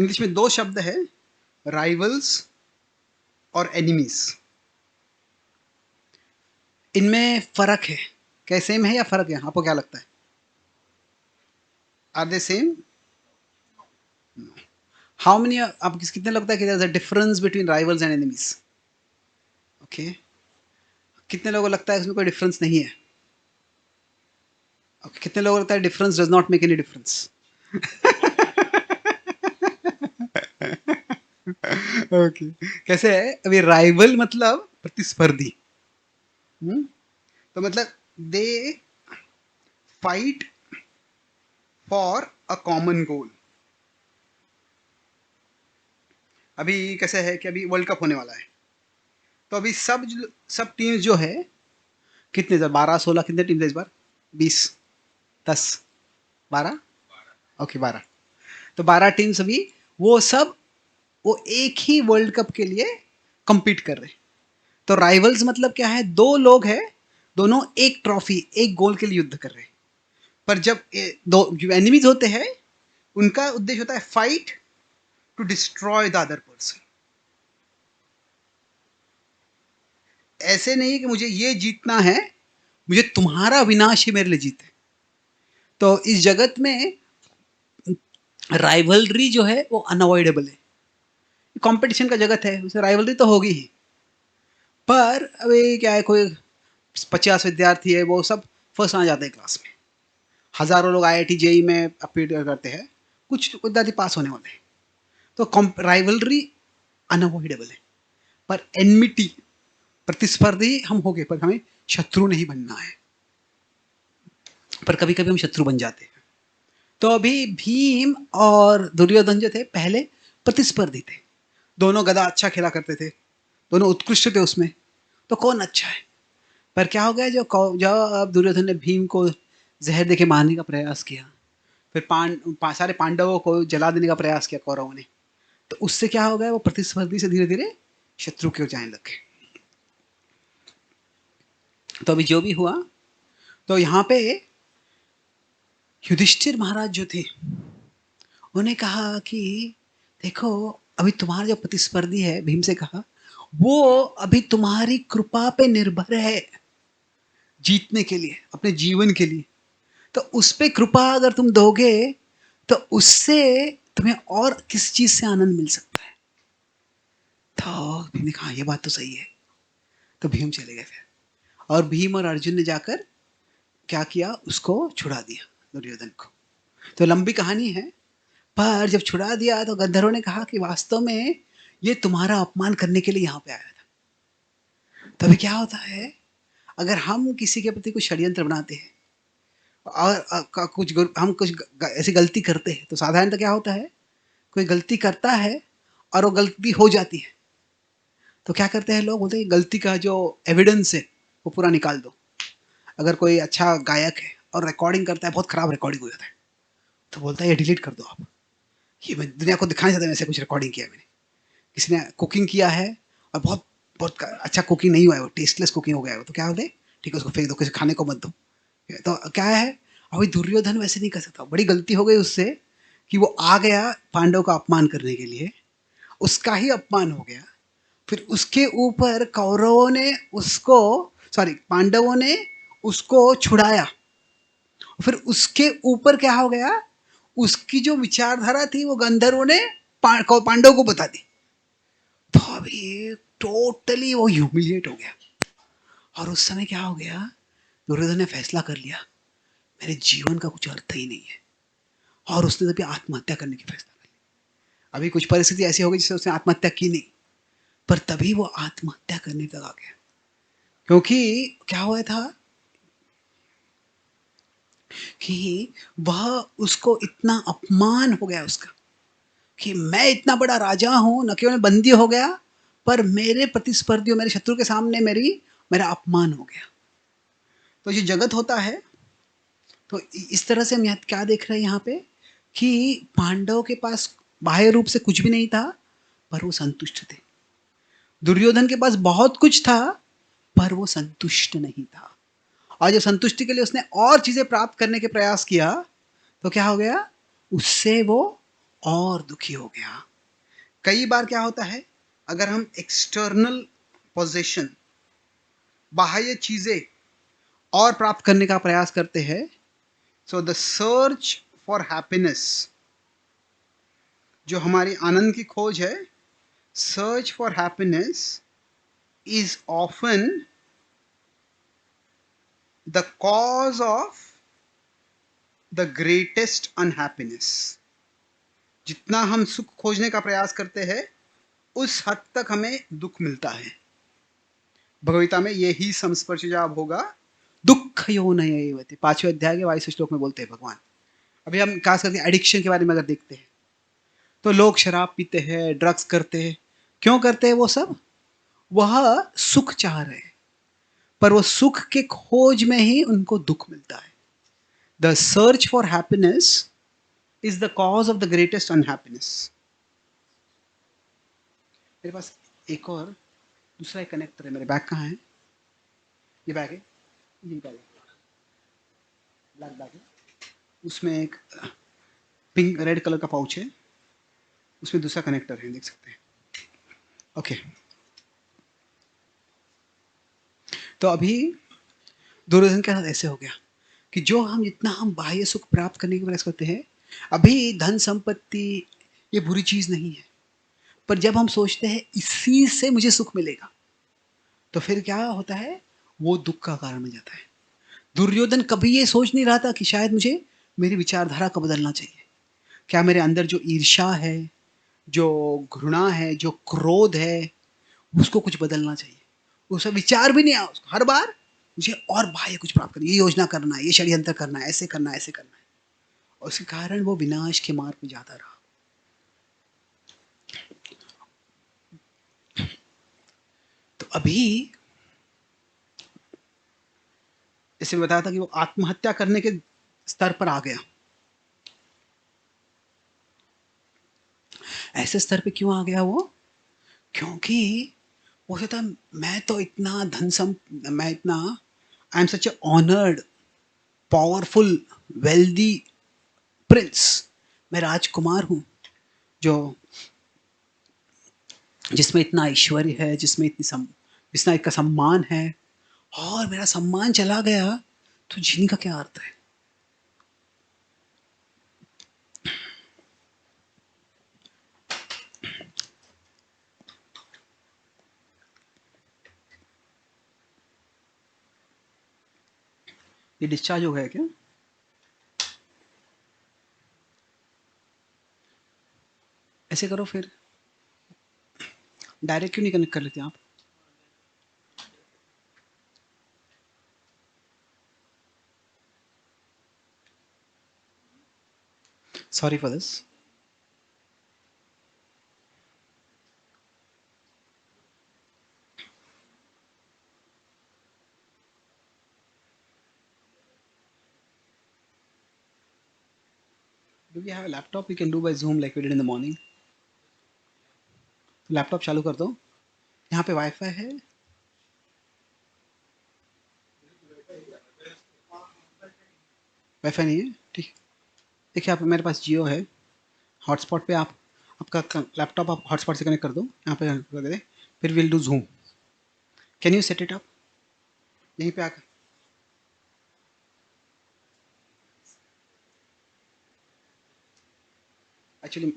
[SPEAKER 2] इंग्लिश में दो शब्द है, राइवल्स और एनिमीज। इनमें फर्क है, क्या सेम है या फर्क है? आपको क्या लगता है? Are they same? How many, आप कितने लगता है कि there is a difference between rivals and enemies? Okay, कितने लोगों को लगता है इसमें कोई डिफरेंस नहीं है? ओके, कितने लोगों को लगता है difference does not make any difference? Okay, कैसे है? अभी राइवल मतलब प्रतिस्पर्धी, तो मतलब they fight for a common goal. अभी कैसे है कि अभी वर्ल्ड कप होने वाला है, तो अभी सब टीम्स जो है, कितने 12 16 कितने टीम थे इस बार? 20 10 12? ओके 12। तो 12 टीम्स अभी, वो सब वो एक ही वर्ल्ड कप के लिए compete कर रहे हैं। तो राइवल्स मतलब क्या है? दो लोग हैं, दोनों एक ट्रॉफी, एक गोल के लिए युद्ध कर रहे हैं। पर जब दो जो एनिमीज होते हैं, उनका उद्देश्य होता है fight to destroy the other person. ऐसे नहीं कि मुझे ये जीतना है, मुझे तुम्हारा विनाश ही मेरे लिए जीते। तो इस जगत में राइवलरी जो है वो अनअवॉइडेबल है, कंपटीशन का जगत है, उसमें राइवलरी तो होगी ही। पर अभी क्या है, कोई 50 विद्यार्थी है, वो सब फर्स्ट आ जाते हैं क्लास में। हजारों लोग IIT जेई में अपीयर करते हैं, कुछ विद्यार्थी पास होने वाले हैं। तो राइवलरी अनअवॉइडेबल है। पर एनमिटी, प्रतिस्पर्धी हम हो गए, पर हमें शत्रु नहीं बनना है। पर कभी कभी हम शत्रु बन जाते हैं। तो अभी भीम और दुर्योधन जो थे पहले प्रतिस्पर्धी थे, दोनों गदा अच्छा खेला करते थे, दोनों उत्कृष्ट थे उसमें, तो कौन अच्छा है? पर क्या हो गया, जब दुर्योधन ने भीम को जहर देके मारने का प्रयास किया, फिर सारे पांडवों को जला देने का प्रयास किया कौरवों ने, तो उससे क्या हो गया, वो प्रतिस्पर्धी से धीरे धीरे शत्रु की ओर जाने लगे। तो अभी जो भी हुआ, तो यहाँ पे युधिष्ठिर महाराज जो थे, उन्हें कहा कि देखो, अभी तुम्हारा जो प्रतिस्पर्धी है, भीम से कहा, वो अभी तुम्हारी कृपा पे निर्भर है जीतने के लिए, अपने जीवन के लिए। तो उस पे कृपा अगर तुम दोगे, तो उससे तुम्हें और किस चीज से आनंद मिल सकता है? तो भीम ने कहा ये बात तो सही है। तो भीम चले गए फिर, और भीम और अर्जुन ने जाकर क्या किया, उसको छुड़ा दिया दुर्योधन को। तो लंबी कहानी है, पर जब छुड़ा दिया तो गंधर्वों ने कहा कि वास्तव में ये तुम्हारा अपमान करने के लिए यहाँ पे आया था। तभी क्या होता है, अगर हम किसी के प्रति कुछ षड्यंत्र बनाते हैं और हम कुछ ऐसी गलती करते हैं, तो साधारणतः क्या होता है, कोई गलती करता है और वो गलती हो जाती है, तो क्या करते हैं लोग, बोलते हैं गलती का जो एविडेंस है वो पूरा निकाल दो। अगर कोई अच्छा गायक है और रिकॉर्डिंग करता है, बहुत खराब रिकॉर्डिंग हो जाता है, तो बोलता है ये डिलीट कर दो आप, ये मैं दुनिया को दिखाना चाहता हूँ ऐसे कुछ रिकॉर्डिंग किया है मैंने। किसी ने कुकिंग किया है और बहुत बहुत अच्छा कुकिंग नहीं हुआ है, वो टेस्टलेस कुकिंग हो गया है, तो क्या होता है, ठीक है उसको फेंक दो, किसी खाने को मत दो। तो क्या है, अभी दुर्योधन वैसे नहीं कर सकता, बड़ी गलती हो गई उससे कि वो आ गया पांडव का अपमान करने के लिए, उसका ही अपमान हो गया। फिर उसके ऊपर कौरवों ने उसको, सॉरी पांडवों ने उसको छुड़ाया, फिर उसके ऊपर क्या हो गया, उसकी जो विचारधारा थी वो गंधर्वों ने पांडव को बता दी। तो अभी टोटली वो ह्यूमिलिएट हो गया, और उस समय क्या हो गया, दुर्योधन ने फैसला कर लिया मेरे जीवन का कुछ अर्थ ही नहीं है, और उसने तभी आत्महत्या करने की फैसला कर लिया। अभी कुछ परिस्थिति ऐसी हो गई जिससे उसने आत्महत्या की नहीं, पर तभी वो आत्महत्या करने तक आ गया। क्योंकि क्या हुआ था कि वह, उसको इतना अपमान हो गया उसका कि मैं इतना बड़ा राजा हूं, न केवल बंदी हो गया, पर मेरे प्रतिस्पर्धियों, मेरे शत्रु के सामने मेरा अपमान हो गया। तो ये जगत होता है, तो इस तरह से हम यहाँ क्या देख रहे हैं यहाँ पे, कि पांडवों के पास बाह्य रूप से कुछ भी नहीं था, पर वो संतुष्ट थे। दुर्योधन के पास बहुत कुछ था, पर वो संतुष्ट नहीं था, और जब संतुष्टि के लिए उसने और चीजें प्राप्त करने के प्रयास किया, तो क्या हो गया, उससे वो और दुखी हो गया। कई बार क्या होता है, अगर हम एक्सटर्नल पोजीशन, बाह्य चीजें और प्राप्त करने का प्रयास करते हैं, so the search for happiness, जो हमारी आनंद की खोज है, search for happiness is often the cause of the greatest unhappiness. जितना हम सुख खोजने का प्रयास करते हैं, उस हद तक हमें दुख मिलता है। भगवगीता में यही संस्पर्शजाब होगा, दुख यो नयेवति, 5वें अध्याय के 22 श्लोक में बोलते हैं भगवान। अभी हम खास करके एडिक्शन के बारे में अगर देखते हैं, तो लोग शराब पीते हैं, ड्रग्स करते हैं। क्यों करते हैं वो सब? वह सुख चाह रहे हैं, पर वो सुख के खोज में ही उनको दुख मिलता है। The search for happiness is the cause of the greatest unhappiness. मेरे पास एक और दूसरा एक कनेक्टर है। मेरे बैग कहाँ है? ये बैग है, ये बैग है, ब्लैक बैग है। उसमें एक पिंक रेड कलर का पाउच है, उसमें दूसरा कनेक्टर है, देख सकते हैं। ओके, तो अभी दुर्योधन के साथ ऐसे हो गया कि जो हम जितना हम बाह्य सुख प्राप्त करने की प्रयास करते हैं, अभी धन संपत्ति ये बुरी चीज नहीं है, पर जब हम सोचते हैं इसी से मुझे सुख मिलेगा, तो फिर क्या होता है, वो दुख का कारण बन जाता है। दुर्योधन कभी ये सोच नहीं रहा था कि शायद मुझे मेरी विचारधारा को बदलना चाहिए। क्या मेरे अंदर जो ईर्ष्या है, जो घृणा है, जो क्रोध है, उसको कुछ बदलना चाहिए। उसका विचार भी नहीं आया उसको। हर बार मुझे और बाह्य कुछ प्राप्त करना, ये योजना करना है, ये षड्यंत्र करना है, ऐसे करना है, ऐसे करना है। और उसके कारण वो विनाश के मार्ग में जाता रहा। तो अभी जैसे बताया था कि वो आत्महत्या करने के स्तर पर आ गया। ऐसे स्तर पे क्यों आ गया वो? क्योंकि वो कहता, मैं तो इतना मैं इतना, I am such A honoured, powerful, wealthy Prince, मैं राजकुमार हूं, जो जिसमें इतना ऐश्वर्य है, जिसमें जितना इसका सम्मान है, और मेरा सम्मान चला गया तो जीने का क्या अर्थ है? ये डिस्चार्ज हो गया क्या? ऐसे करो फिर, डायरेक्ट क्यों नहीं कनेक्ट कर लेते आप? Sorry for this. Do we have a laptop we can do by Zoom like we did in the morning? Laptop चालू कर दो, यहाँ पे वाईफाई है। वाईफाई नहीं है, ठीक। देखिए आप, मेरे पास जियो है, हॉटस्पॉट पे आप आपका लैपटॉप आप हॉटस्पॉट से कनेक्ट कर दो, यहाँ पे कर दे, फिर will do Zoom. Can you set it up यहीं पे आकर? Actually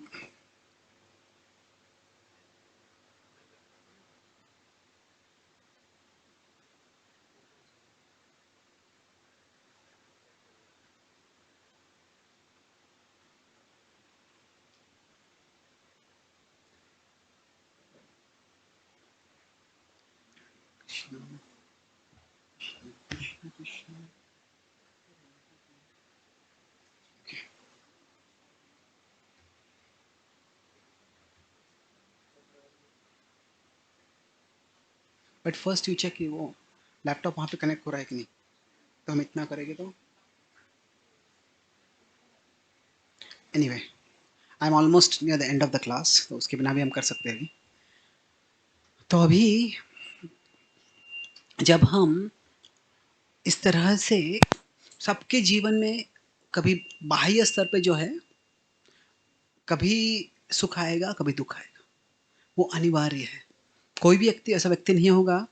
[SPEAKER 2] but first you check कि वो लैपटॉप वहाँ पे कनेक्ट हो रहा है कि नहीं। तो हम इतना करेंगे तो anyway, I am almost near the end of the class, तो उसके बिना भी हम कर सकते हैं अभी। तो अभी जब हम इस तरह से सबके जीवन में, कभी बाह्य स्तर पे जो है, कभी सुख आएगा, कभी दुख आएगा, वो अनिवार्य है। कोई भी व्यक्ति ऐसा व्यक्ति नहीं होगा,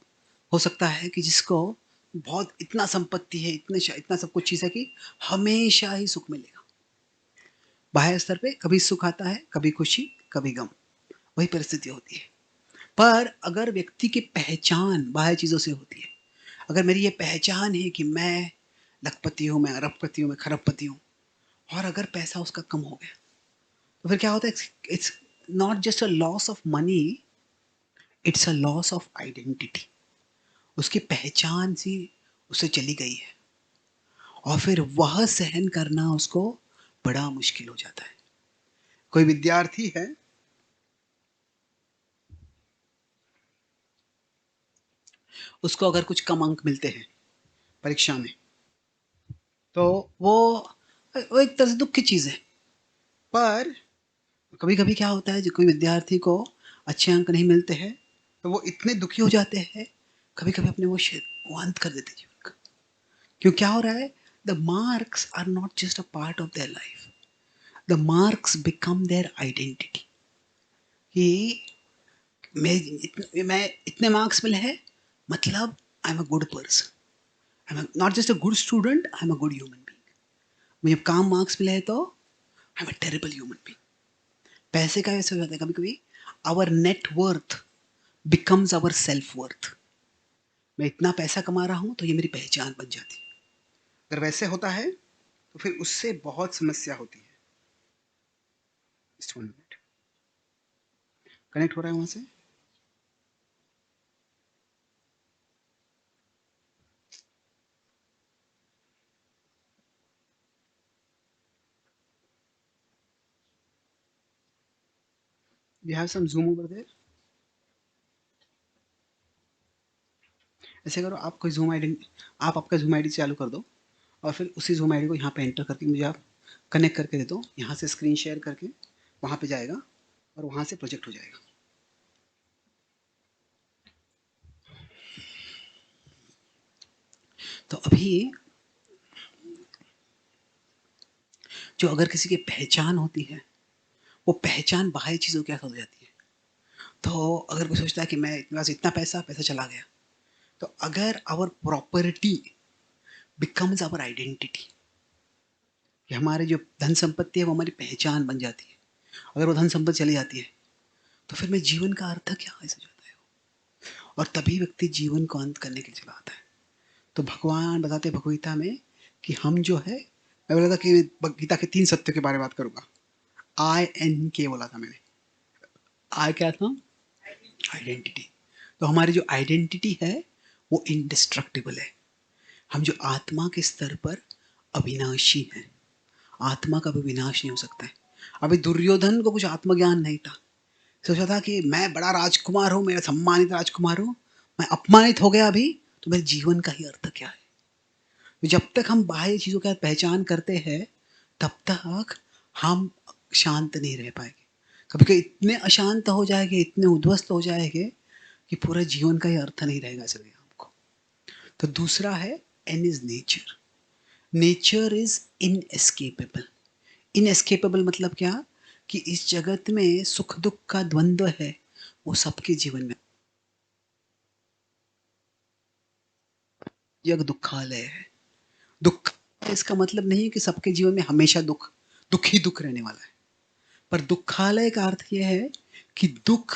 [SPEAKER 2] हो सकता है कि जिसको बहुत इतना संपत्ति है, इतना सब कुछ चीज़ है कि हमेशा ही सुख मिलेगा। बाह्य स्तर पे कभी सुख आता है, कभी खुशी, कभी गम, वही परिस्थिति होती है। पर अगर व्यक्ति की पहचान बाह्य चीज़ों से होती है, अगर मेरी ये पहचान है कि मैं लखपति हूँ, मैं अरबपति हूँ, मैं खरबपति हूँ, और अगर पैसा उसका कम हो गया, तो फिर क्या होता है? It's not just a loss of money, it's a loss of identity. उसकी पहचान सी उससे चली गई है, और फिर वह सहन करना उसको बड़ा मुश्किल हो जाता है। कोई विद्यार्थी है, उसको अगर कुछ कम अंक मिलते हैं परीक्षा में, तो वो एक तरह से दुख की चीज़ है। पर कभी कभी क्या होता है, जो कोई विद्यार्थी को अच्छे अंक नहीं मिलते हैं, तो वो इतने दुखी हो जाते हैं, कभी कभी अपने वो अंत कर देते जीवन का। क्यों? क्या हो रहा है? The marks are not just a part of their life, the marks become their identity. कि मैं इतने मार्क्स मिले हैं, मतलब I am a good person, I am not just a good student, I am a good human being. मुझे कम marks मिले हैं तो I am a terrible human being. पैसे का ऐसे हो जाता है कभी कभी, our net worth becomes our self worth. मैं इतना पैसा कमा रहा हूं तो ये मेरी पहचान बन जाती है। अगर वैसे होता है तो फिर उससे बहुत समस्या होती है। कनेक्ट हो रहा है वहां से? You have some Zoom over there? ऐसे करो, आप कोई जूम आईडी, आप आपका जूम आईडी चालू कर दो, और फिर उसी जूम आईडी को यहाँ पे एंटर करके मुझे आप कनेक्ट करके दे दो। यहाँ से स्क्रीन शेयर करके वहाँ पे जाएगा, और वहाँ से प्रोजेक्ट हो जाएगा। तो अभी जो अगर किसी की पहचान होती है, वो पहचान बाह्य चीज़ों के साथ हो जाती है। तो अगर कोई सोचता है कि मैं इतना से इतना पैसा पैसा चला गया, तो अगर our property becomes our identity, कि हमारे जो धन संपत्ति है वो हमारी पहचान बन जाती है, अगर वो धन संपत्ति चली जाती है, तो फिर मैं जीवन का अर्थ क्या ऐसा जाता है। और तभी व्यक्ति जीवन को अंत करने के लिए चला आता है। तो भगवान बताते भगवगीता में कि हम जो है, मैं बोला था कि गीता के 3 सत्य के बारे में बात करूंगा। INK बोला था मैंने। आई क्या था? आइडेंटिटी। तो हमारी जो आइडेंटिटी है वो इंडिस्ट्रक्टिबल है। हम जो आत्मा के स्तर पर अविनाशी हैं, आत्मा का भी विनाश नहीं हो सकता है। अभी दुर्योधन को कुछ आत्मज्ञान नहीं था, सोचा था कि मैं बड़ा राजकुमार हूँ, मेरा सम्मानित राजकुमार हूँ, मैं अपमानित हो गया अभी, तो मेरे जीवन का ही अर्थ क्या है। तो जब तक हम बाह्य चीज़ों का पहचान करते हैं, तब तक हम शांत नहीं रह पाएंगे। कभी कभी इतने अशांत हो जाएंगे, इतने उद्वस्त हो जाएंगे कि पूरा जीवन का ही अर्थ नहीं रहेगा ऐसे लगेगा हमको। तो दूसरा है, and is nature. Nature is inescapable. Inescapable मतलब क्या? कि इस जगत में सुख दुख का द्वंद्व है, वो सबके जीवन में। जग दुखालय है। दुख इसका मतलब नहीं है कि सबके जीवन में हमेशा दुख ही दुख रहने वाला है। पर दुखालय का अर्थ यह है कि दुख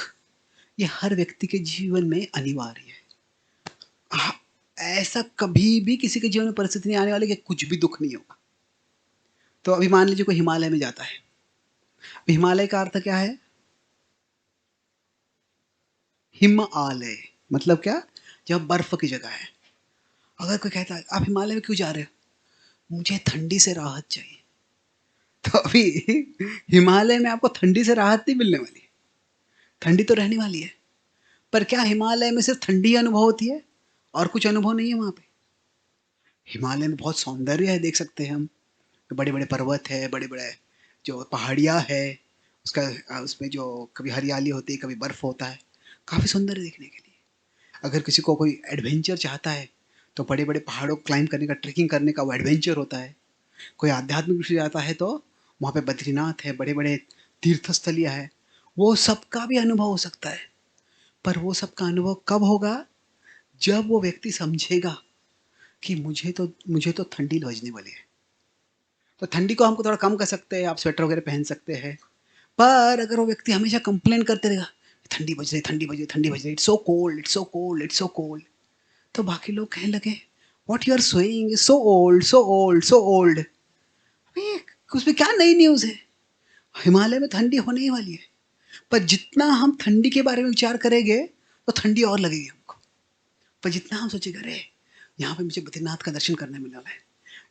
[SPEAKER 2] ये हर व्यक्ति के जीवन में अनिवार्य है। ऐसा कभी भी किसी के जीवन में परिस्थिति नहीं आने वाली कि कुछ भी दुख नहीं होगा। तो अभी मान लीजिए कोई हिमालय में जाता है, हिमालय का अर्थ क्या है? हिम आलय मतलब क्या? जब बर्फ की जगह है। अगर कोई कहता है आप हिमालय में क्यों जा रहे हो? मुझे ठंडी से राहत चाहिए। तो अभी हिमालय में आपको ठंडी से राहत नहीं मिलने वाली, ठंडी तो रहने वाली है। पर क्या हिमालय में सिर्फ ठंडी अनुभव होती है और कुछ अनुभव नहीं है वहां पे? हिमालय में बहुत सौंदर्य है, देख सकते हैं हम। बड़े बड़े पर्वत है, बड़े बड़े जो पहाड़ियाँ है, उसका उसमें जो कभी हरियाली होती है, कभी बर्फ होता है, काफ़ी सुंदर है देखने के लिए। अगर किसी को कोई एडवेंचर चाहता है, तो बड़े बड़े पहाड़ों को क्लाइंब करने का, ट्रेकिंग करने का वो एडवेंचर होता है। कोई आध्यात्मिक रूप से जाता है तो वहाँ पे बद्रीनाथ है, बड़े बड़े तीर्थस्थलियाँ है, वो सबका भी अनुभव हो सकता है। पर वो सबका अनुभव कब होगा? जब वो व्यक्ति समझेगा कि मुझे तो ठंडी लगने वाली है। तो ठंडी को हमको थोड़ा कम कर सकते हैं, आप स्वेटर वगैरह पहन सकते हैं। पर अगर वो व्यक्ति हमेशा कंप्लेन करते रहेगा, ठंडी बज रही, ठंडी बज रही, ठंडी बज रही, it's so cold, it's so cold, it's so cold, तो बाकी लोग कहने लगे, what you are saying is so old, so old, so old. अबे उसमें क्या नई न्यूज़ है? हिमालय में ठंडी होने ही वाली है। पर जितना हम ठंडी के बारे में विचार करेंगे तो ठंडी और लगेगी हमको। पर जितना हम सोचेंगे, अरे यहाँ पे मुझे बद्रीनाथ का दर्शन करने मिलने वाला है,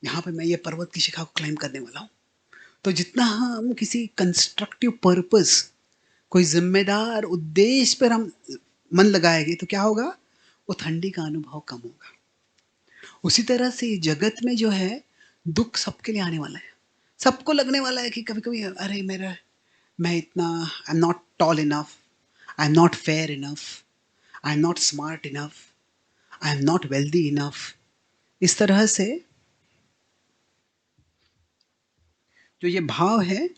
[SPEAKER 2] यहाँ पे मैं ये पर्वत की शिखा को क्लाइम करने वाला हूँ, तो जितना हम किसी कंस्ट्रक्टिव पर्पस, कोई जिम्मेदार उद्देश्य पर हम मन लगाएंगे, तो क्या होगा? वो ठंडी का अनुभव कम होगा। उसी तरह से जगत में जो है, दुख सबके लिए आने वाला है। सबको लगने वाला है कि कभी कभी, अरे मैं इतना, आई am not toll enough, I am not fair enough, I am not smart enough, I am not wealthy enough. इस तरह से जो ये भाव है,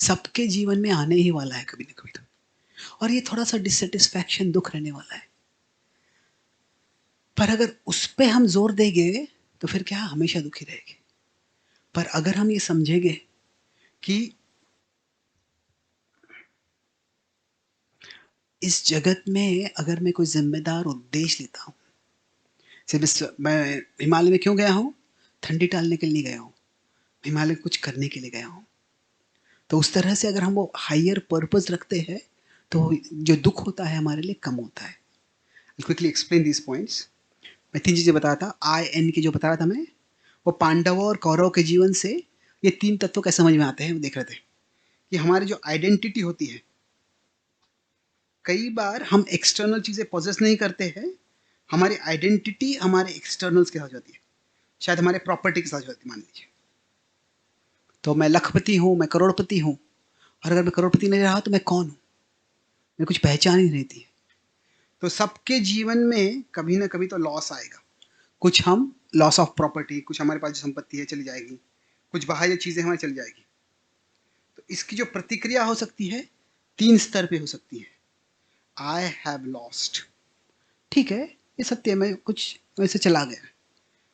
[SPEAKER 2] सबके जीवन में आने ही वाला है कभी ना कभी तो। और ये थोड़ा सा डिससेटिस्फैक्शन, दुख रहने वाला है। पर अगर उस पे हम जोर देंगे तो फिर क्या, हमेशा दुखी रहेंगे। पर अगर हम ये समझेंगे कि इस जगत में अगर मैं कोई जिम्मेदार उद्देश्य लेता हूँ, सिर्फ मैं हिमालय में क्यों गया हूँ? ठंडी टालने के लिए गया हूँ, हिमालय कुछ करने के लिए गया हूँ। तो उस तरह से अगर हम वो हायर पर्पस रखते हैं, तो जो दुख होता है हमारे लिए कम होता है। Quickly explain this points. मैं 3 चीजें बताया था, IN की जो बता रहा था मैं, वो पांडवों और कौरवों के जीवन से ये 3 तत्व कैसे समझ में आते हैं, वो देख रहे थे कि हमारी जो आइडेंटिटी होती है, कई बार हम एक्सटर्नल चीजें पोजेस नहीं करते हैं, हमारी आइडेंटिटी हमारे एक्सटर्नल्स के साथ होती है, शायद हमारे प्रॉपर्टी के साथ होती है। मान लीजिए तो मैं लखपति हूँ, मैं करोड़पति हूँ, और अगर मैं करोड़पति नहीं रहा तो मैं कौन हूँ? मेरी कुछ पहचान ही रहती है। तो सबके जीवन में कभी ना कभी तो लॉस आएगा। कुछ हम लॉस ऑफ प्रॉपर्टी, कुछ हमारे पास जो संपत्ति है चली जाएगी, कुछ बाहर चीजें हमारी चली जाएगी। तो इसकी जो प्रतिक्रिया हो सकती है, 3 स्तर पे हो सकती है। आई हैव लॉस्ट, ठीक है, ये सत्य में कुछ वैसे चला गया।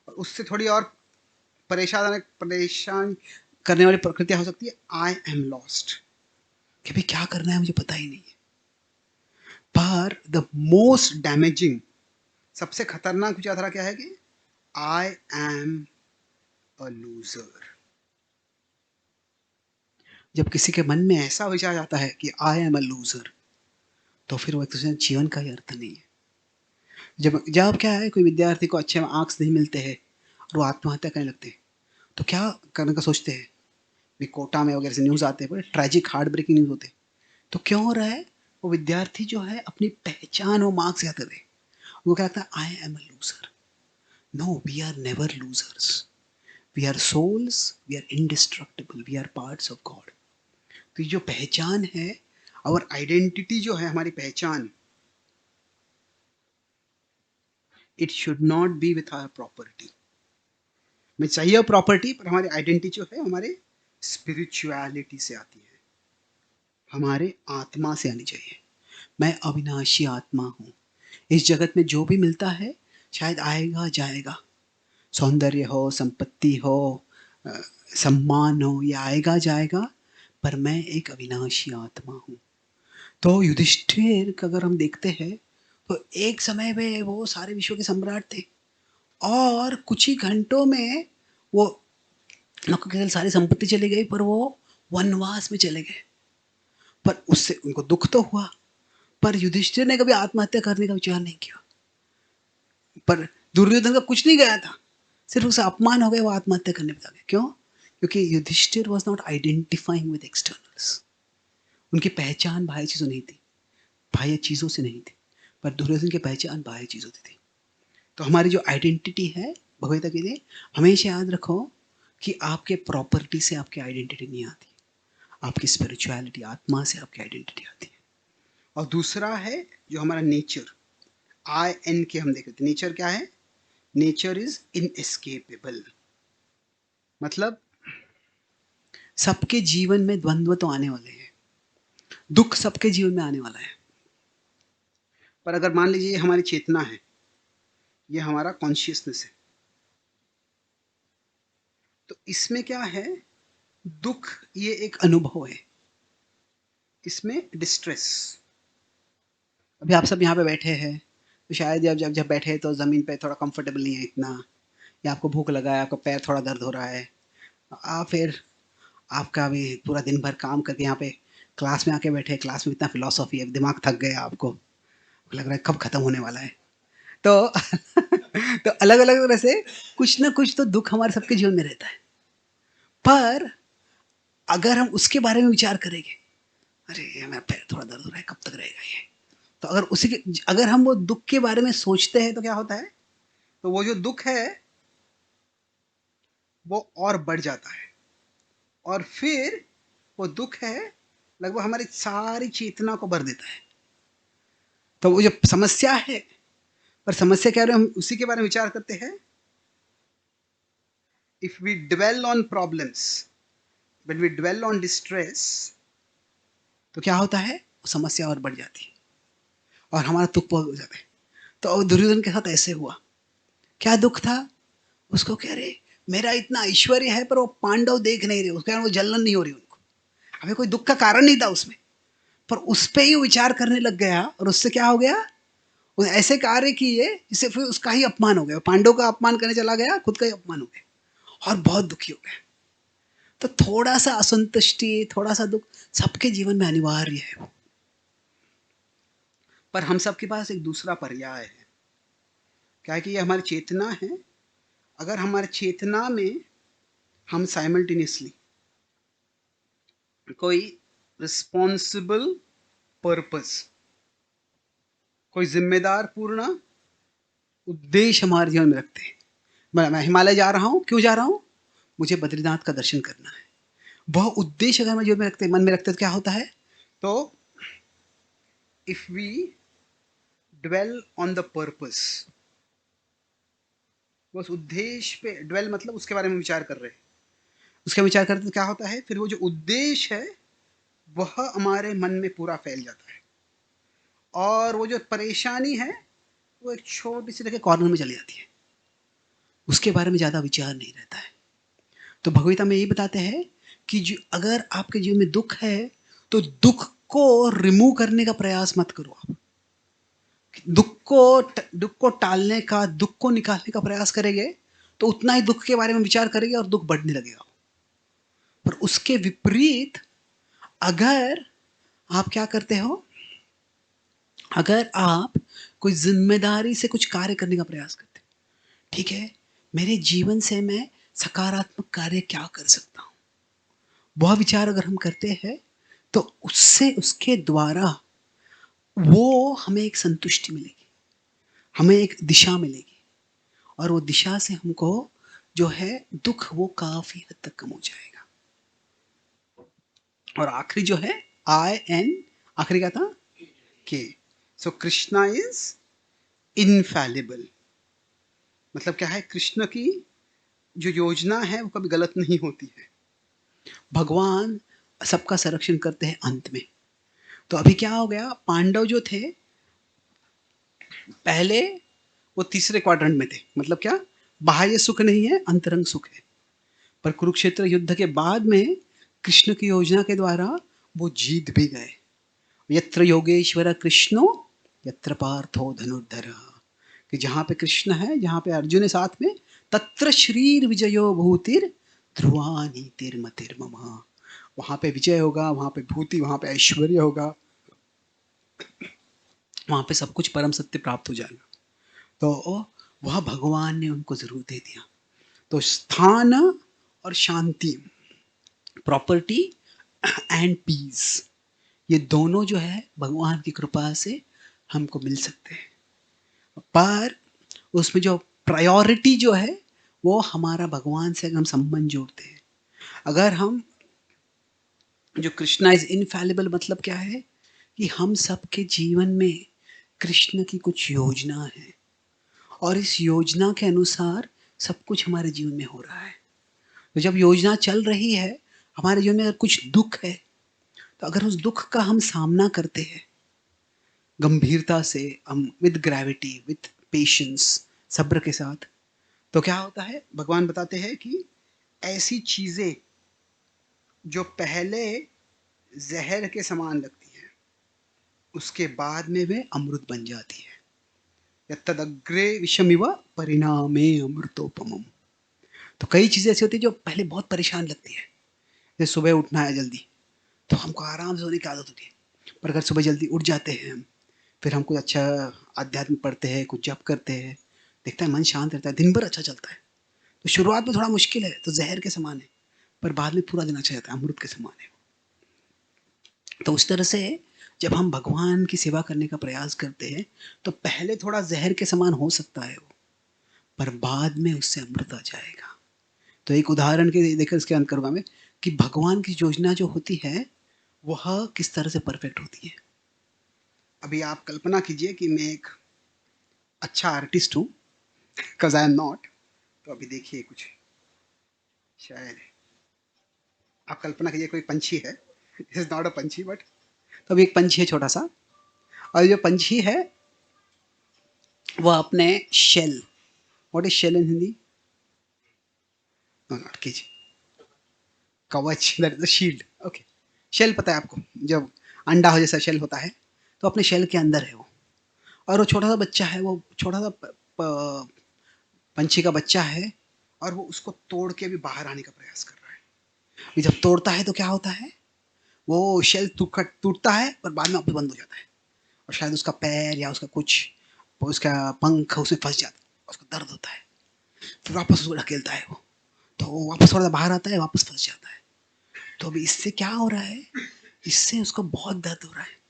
[SPEAKER 2] और उससे थोड़ी और परेशान करने वाली प्रकृतियां हो सकती है, आई एम लॉस्ट, कि भाई क्या करना है मुझे पता ही नहीं है। पर द मोस्ट डैमेजिंग, सबसे खतरनाक विचारधारा क्या है कि आई एम अ लूजर। जब किसी के मन में ऐसा विचार आता है कि आई एम अ लूजर, तो फिर वो एक दूसरे जीवन का ही अर्थ नहीं है। जब क्या है, कोई विद्यार्थी को अच्छे मार्क्स नहीं मिलते हैं और वो आत्महत्या करने लगते हैं, तो क्या करने का सोचते हैं? भी कोटा में वगैरह से न्यूज़ आते हैं, बड़े ट्रेजिक हार्ट ब्रेकिंग न्यूज़ होते हैं। तो क्यों हो रहा है? वो विद्यार्थी जो है अपनी पहचान वो मार्क्स याद करे, वो क्या लगता है, I am a loser. No, we are never losers, we are souls, we are indestructible, we are parts of God. तो ये जो पहचान है, और आइडेंटिटी जो है, हमारी पहचान, it should not be with our property. में चाहिए प्रॉपर्टी, पर हमारी आइडेंटिटी जो है हमारे स्पिरिचुअलिटी से आती है, हमारे आत्मा से आनी चाहिए। मैं अविनाशी आत्मा हूँ। इस जगत में जो भी मिलता है शायद आएगा जाएगा, सौंदर्य हो, संपत्ति हो, अ, सम्मान हो, ये आएगा जाएगा, पर मैं एक अविनाशी आत्मा हूँ। तो युधिष्ठिर का अगर हम देखते हैं, तो एक समय में वो सारे विश्व के सम्राट थे, और कुछ ही घंटों में वो केवल सारी संपत्ति चली गई, पर वो वनवास में चले गए। पर उससे उनको दुख तो हुआ, पर युधिष्ठिर ने कभी आत्महत्या करने का विचार नहीं किया। पर दुर्योधन का कुछ नहीं गया था, सिर्फ उसे अपमान हो गया, वो आत्महत्या करने पे लगे। क्यों? क्योंकि Yudhishthira was not identifying with externals. उनकी पहचान बाह्य चीजों नहीं थी, बाह्य चीजों से नहीं थी, पर दुर्योधन की पहचान बाह्य चीजों से थी। तो हमारी जो आइडेंटिटी है, भगवत गीता कहते, हमेशा याद रखो कि आपके प्रॉपर्टी से आपकी आइडेंटिटी नहीं आती, आपकी स्पिरिचुअलिटी, आत्मा से आपकी आइडेंटिटी आती है। और दूसरा है जो हमारा नेचर, IN के हम देख रहे थे। नेचर क्या है? Nature is inescapable. मतलब सबके जीवन में द्वंद्व तो आने वाले हैं, दुख सबके जीवन में आने वाला है। पर अगर मान लीजिए ये हमारी चेतना है, ये हमारा कॉन्शियसनेस है, तो इसमें क्या है, दुख ये एक अनुभव है, इसमें डिस्ट्रेस। अभी आप सब यहाँ पे बैठे हैं, तो शायद जब बैठे तो ज़मीन पे थोड़ा कंफर्टेबल नहीं है इतना, या आपको भूख लगा है, आपका पैर थोड़ा दर्द हो रहा है, आप फिर आपका भी पूरा दिन भर काम करके यहाँ पे क्लास में आके बैठे, क्लास में इतना फिलॉसफी है, दिमाग थक गया, आपको लग रहा है कब खत्म होने वाला है। तो तो अलग अलग तरह से कुछ ना कुछ तो दुख हमारे सबके जीवन में रहता है। पर अगर हम उसके बारे में विचार करेंगे, अरे मेरा पैर थोड़ा दर्द हो रहा है, कब तक रहेगा ये, तो अगर हम वो दुख के बारे में सोचते हैं तो क्या होता है, तो वो जो दुख है वो और बढ़ जाता है, और फिर वो दुख है लगभग हमारी सारी चेतना को भर देता है। तो वो जो समस्या है, पर समस्या क्या है, हम उसी के बारे में विचार करते हैं। If we dwell on problems, when we dwell on distress, तो क्या होता है, वो समस्या और बढ़ जाती है और हमारा दुख बहुत हो जाता है। तो दुर्योधन के साथ ऐसे हुआ। क्या दुख था उसको, कह रहे मेरा इतना ऐश्वर्य है पर वो पांडव देख नहीं रहे, उसके कारण वो जलन नहीं हो रही उनको। अभी कोई दुख का कारण नहीं था उसमें, पर उस पर ही विचार करने लग गया, और उससे क्या हो गया, उसने ऐसे कार्य किए जिससे फिर उसका ही अपमान हो गया, पांडव का अपमान करने चला गया, खुद का ही अपमान हो गया और बहुत दुखी हो गया। तो थोड़ा सा असंतुष्टि, थोड़ा सा दुख सबके जीवन में अनिवार्य है। पर हम सबके पास एक दूसरा पर्याय है, क्या है कि ये हमारी चेतना है। अगर हमारी चेतना में हम साइमल्टेनियसली कोई रिस्पॉन्सिबल पर्पस, कोई जिम्मेदार पूर्ण उद्देश्य हमारे जीवन में रखते हैं। मैं हिमालय जा रहा हूँ, क्यों जा रहा हूँ, मुझे बद्रीनाथ का दर्शन करना है, वह उद्देश्य अगर मैं जीवन में रखते, मन में रखते, तो क्या होता है, तो if we dwell on the purpose, उस उद्देश्य पे ड्वेल मतलब उसके बारे में विचार कर रहे हैं, उसका विचार करते तो क्या होता है, फिर वो जो उद्देश्य है वह हमारे मन में पूरा फैल जाता है, और वो जो परेशानी है वो एक छोटी सी जगह कॉर्नर में चली जाती है, उसके बारे में ज़्यादा विचार नहीं रहता है। तो भगवता में यही बताते हैं कि जो अगर आपके जीवन में दुख है तो दुख को रिमूव करने का प्रयास मत करो। आप दुख को टालने का, दुख को निकालने का प्रयास करेंगे तो उतना ही दुख के बारे में विचार करेंगे और दुख बढ़ने लगेगा। पर उसके विपरीत अगर आप क्या करते हो, अगर आप कोई जिम्मेदारी से कुछ कार्य करने का प्रयास करते, ठीक है, मेरे जीवन से मैं सकारात्मक कार्य क्या कर सकता हूं, वह विचार अगर हम करते हैं तो उससे, उसके द्वारा वो हमें एक संतुष्टि मिलेगी, हमें एक दिशा मिलेगी, और वो दिशा से हमको जो है दुख वो काफी हद तक कम हो जाएगा। और आखिरी जो है आई एन, आखिरी क्या था, के। सो कृष्णा इज इनफैलिबल, मतलब क्या है, कृष्ण की जो योजना है वो कभी गलत नहीं होती है। भगवान सबका संरक्षण करते हैं अंत में। तो अभी क्या हो गया, पांडव जो थे पहले वो तीसरे क्वाड्रेंट में थे, मतलब क्या, बाह्य सुख नहीं है, अंतरंग सुख है। पर कुरुक्षेत्र युद्ध के बाद में कृष्ण की योजना के द्वारा वो जीत भी गए। यत्र योगेश्वर कृष्णो यत्र पार्थो धनुर्धर, कि जहाँ पे कृष्ण है, जहाँ पे अर्जुन है साथ में, तत्र श्रीर विजयो भूतिर ध्रुवा नीतिर्मतिर्मम, वहाँ पे विजय होगा, वहाँ पे भूति, वहाँ पे ऐश्वर्य होगा, वहाँ पे सब कुछ परम सत्य प्राप्त हो जाएगा। तो वह भगवान ने उनको जरूर दे दिया। तो स्थान और शांति, प्रॉपर्टी एंड पीस, ये दोनों जो है भगवान की कृपा से हमको मिल सकते हैं। पर उसमें जो प्रायोरिटी जो है वो हमारा भगवान से अगर हम संबंध जोड़ते हैं, अगर हम जो कृष्णा इज इनफैलिबल, मतलब क्या है कि हम सबके जीवन में कृष्ण की कुछ योजना है, और इस योजना के अनुसार सब कुछ हमारे जीवन में हो रहा है। तो जब योजना चल रही है, हमारे जीवन में अगर कुछ दुख है, तो तो अगर उस दुख का हम सामना करते हैं गंभीरता से, हम विद ग्रेविटी, विद पेशेंस, सब्र के साथ, तो क्या होता है, भगवान बताते हैं कि ऐसी चीजें जो पहले जहर के समान लगती हैं, उसके बाद में वे अमृत बन जाती है। यत्तदग्रे विषमिव परिणामे अमृतोपमम। तो कई चीजें ऐसी होती है जो पहले बहुत परेशान लगती है, जैसे सुबह उठना है जल्दी, तो हमको आराम से सोने की आदत होती है। पर अगर सुबह जल्दी उठ जाते हैं हम, फिर हम कुछ अच्छा आध्यात्म पढ़ते हैं, कुछ जप करते हैं, देखते हैं मन शांत रहता है, दिन भर अच्छा चलता है। तो शुरुआत में थोड़ा मुश्किल है, तो जहर के समान है, पर बाद में पूरा दिन अच्छा रहता है, अमृत के समान है। तो उस तरह से जब हम भगवान की सेवा करने का प्रयास करते हैं, तो पहले थोड़ा जहर के समान हो सकता है वो, पर बाद में उससे अमृत आ जाएगा। तो एक उदाहरण के देखकर इसके अंत करूंगा मैं, कि भगवान की योजना जो होती है वह किस तरह से परफेक्ट होती है। अभी आप कल्पना कीजिए कि मैं एक अच्छा आर्टिस्ट हूँ, बिकॉज आई एम नॉट। तो अभी देखिए कुछ, शायद आप कल्पना कीजिए कोई पंछी है, इज नॉट अ पंछी बट, तो अभी एक पंछी है छोटा सा, और जो पंछी है वह अपने shell, what is shell in Hindi? No note कीजिए, कवच, that is the shield. Okay, shell पता है आपको, जब अंडा हो जैसा शेल होता है, तो अपने शेल के अंदर है वो, और वो छोटा सा बच्चा है, वो छोटा सा पंछी का बच्चा है, और वो उसको तोड़ के भी बाहर आने का प्रयास कर रहा है। अभी जब तोड़ता है तो क्या होता है, वो शेल टूटता है, पर बाद में वापस बंद हो जाता है, और शायद उसका पैर या उसका कुछ, उसका पंख उसमें फंस जाता है, उसको दर्द होता है, फिर वापस उसको ढकेलता है वो, तो वो वापस थोड़ा सा बाहर आता है, वापस फंस जाता है। तो अभी इससे क्या हो रहा है, इससे उसको बहुत दर्द हो रहा है।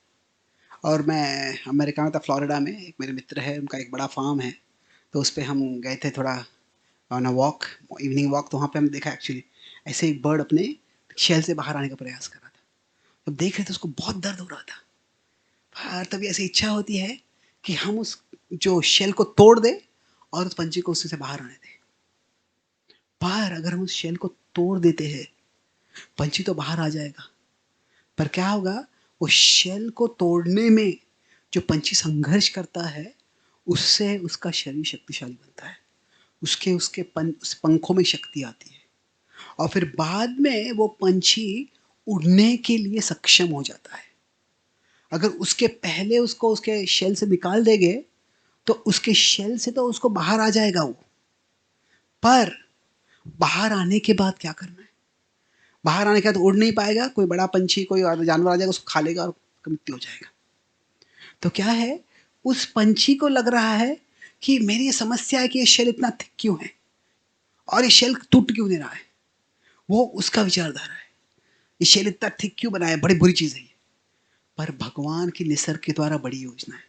[SPEAKER 2] और मैं अमेरिका में था, फ्लोरिडा में एक मेरे मित्र है, उनका एक बड़ा फार्म है, तो उस पर हम गए थे थोड़ा on a walk, evening walk. तो वहाँ पे हम देखा एक्चुअली ऐसे एक बर्ड अपने शेल से बाहर आने का प्रयास कर रहा था। तो देख रहे थे उसको बहुत दर्द हो रहा था, और तभी ऐसी इच्छा होती है कि हम उस जो शेल को तोड़ दे और उस पंछी को उससे से बाहर आने दें। पर अगर हम उस शेल को तोड़ देते हैं, पंछी तो बाहर आ जाएगा, पर क्या होगा, वो शेल को तोड़ने में जो पंछी संघर्ष करता है, उससे उसका शरीर शक्तिशाली बनता है, उसके उसके उस पंखों में शक्ति आती है, और फिर बाद में वो पंछी उड़ने के लिए सक्षम हो जाता है। अगर उसके पहले उसको उसके शेल से निकाल देंगे, तो उसके शेल से तो उसको बाहर आ जाएगा वो, पर बाहर आने के बाद क्या करना है, बाहर आने के बाद उड़ नहीं पाएगा, कोई बड़ा पंछी कोई जानवर आ जाएगा, उसको खा लेगा और मृत्यु हो जाएगा। तो क्या है, उस पंछी को लग रहा है कि मेरी ये समस्या है कि ये शेल इतना थिक क्यों है, और ये शेल टूट क्यों नहीं रहा है, वो उसका विचारधारा है, ये शेल इतना थिक क्यों बनाया, बड़ी बुरी चीज है ये। पर भगवान की निसर्ग के द्वारा बड़ी योजना है,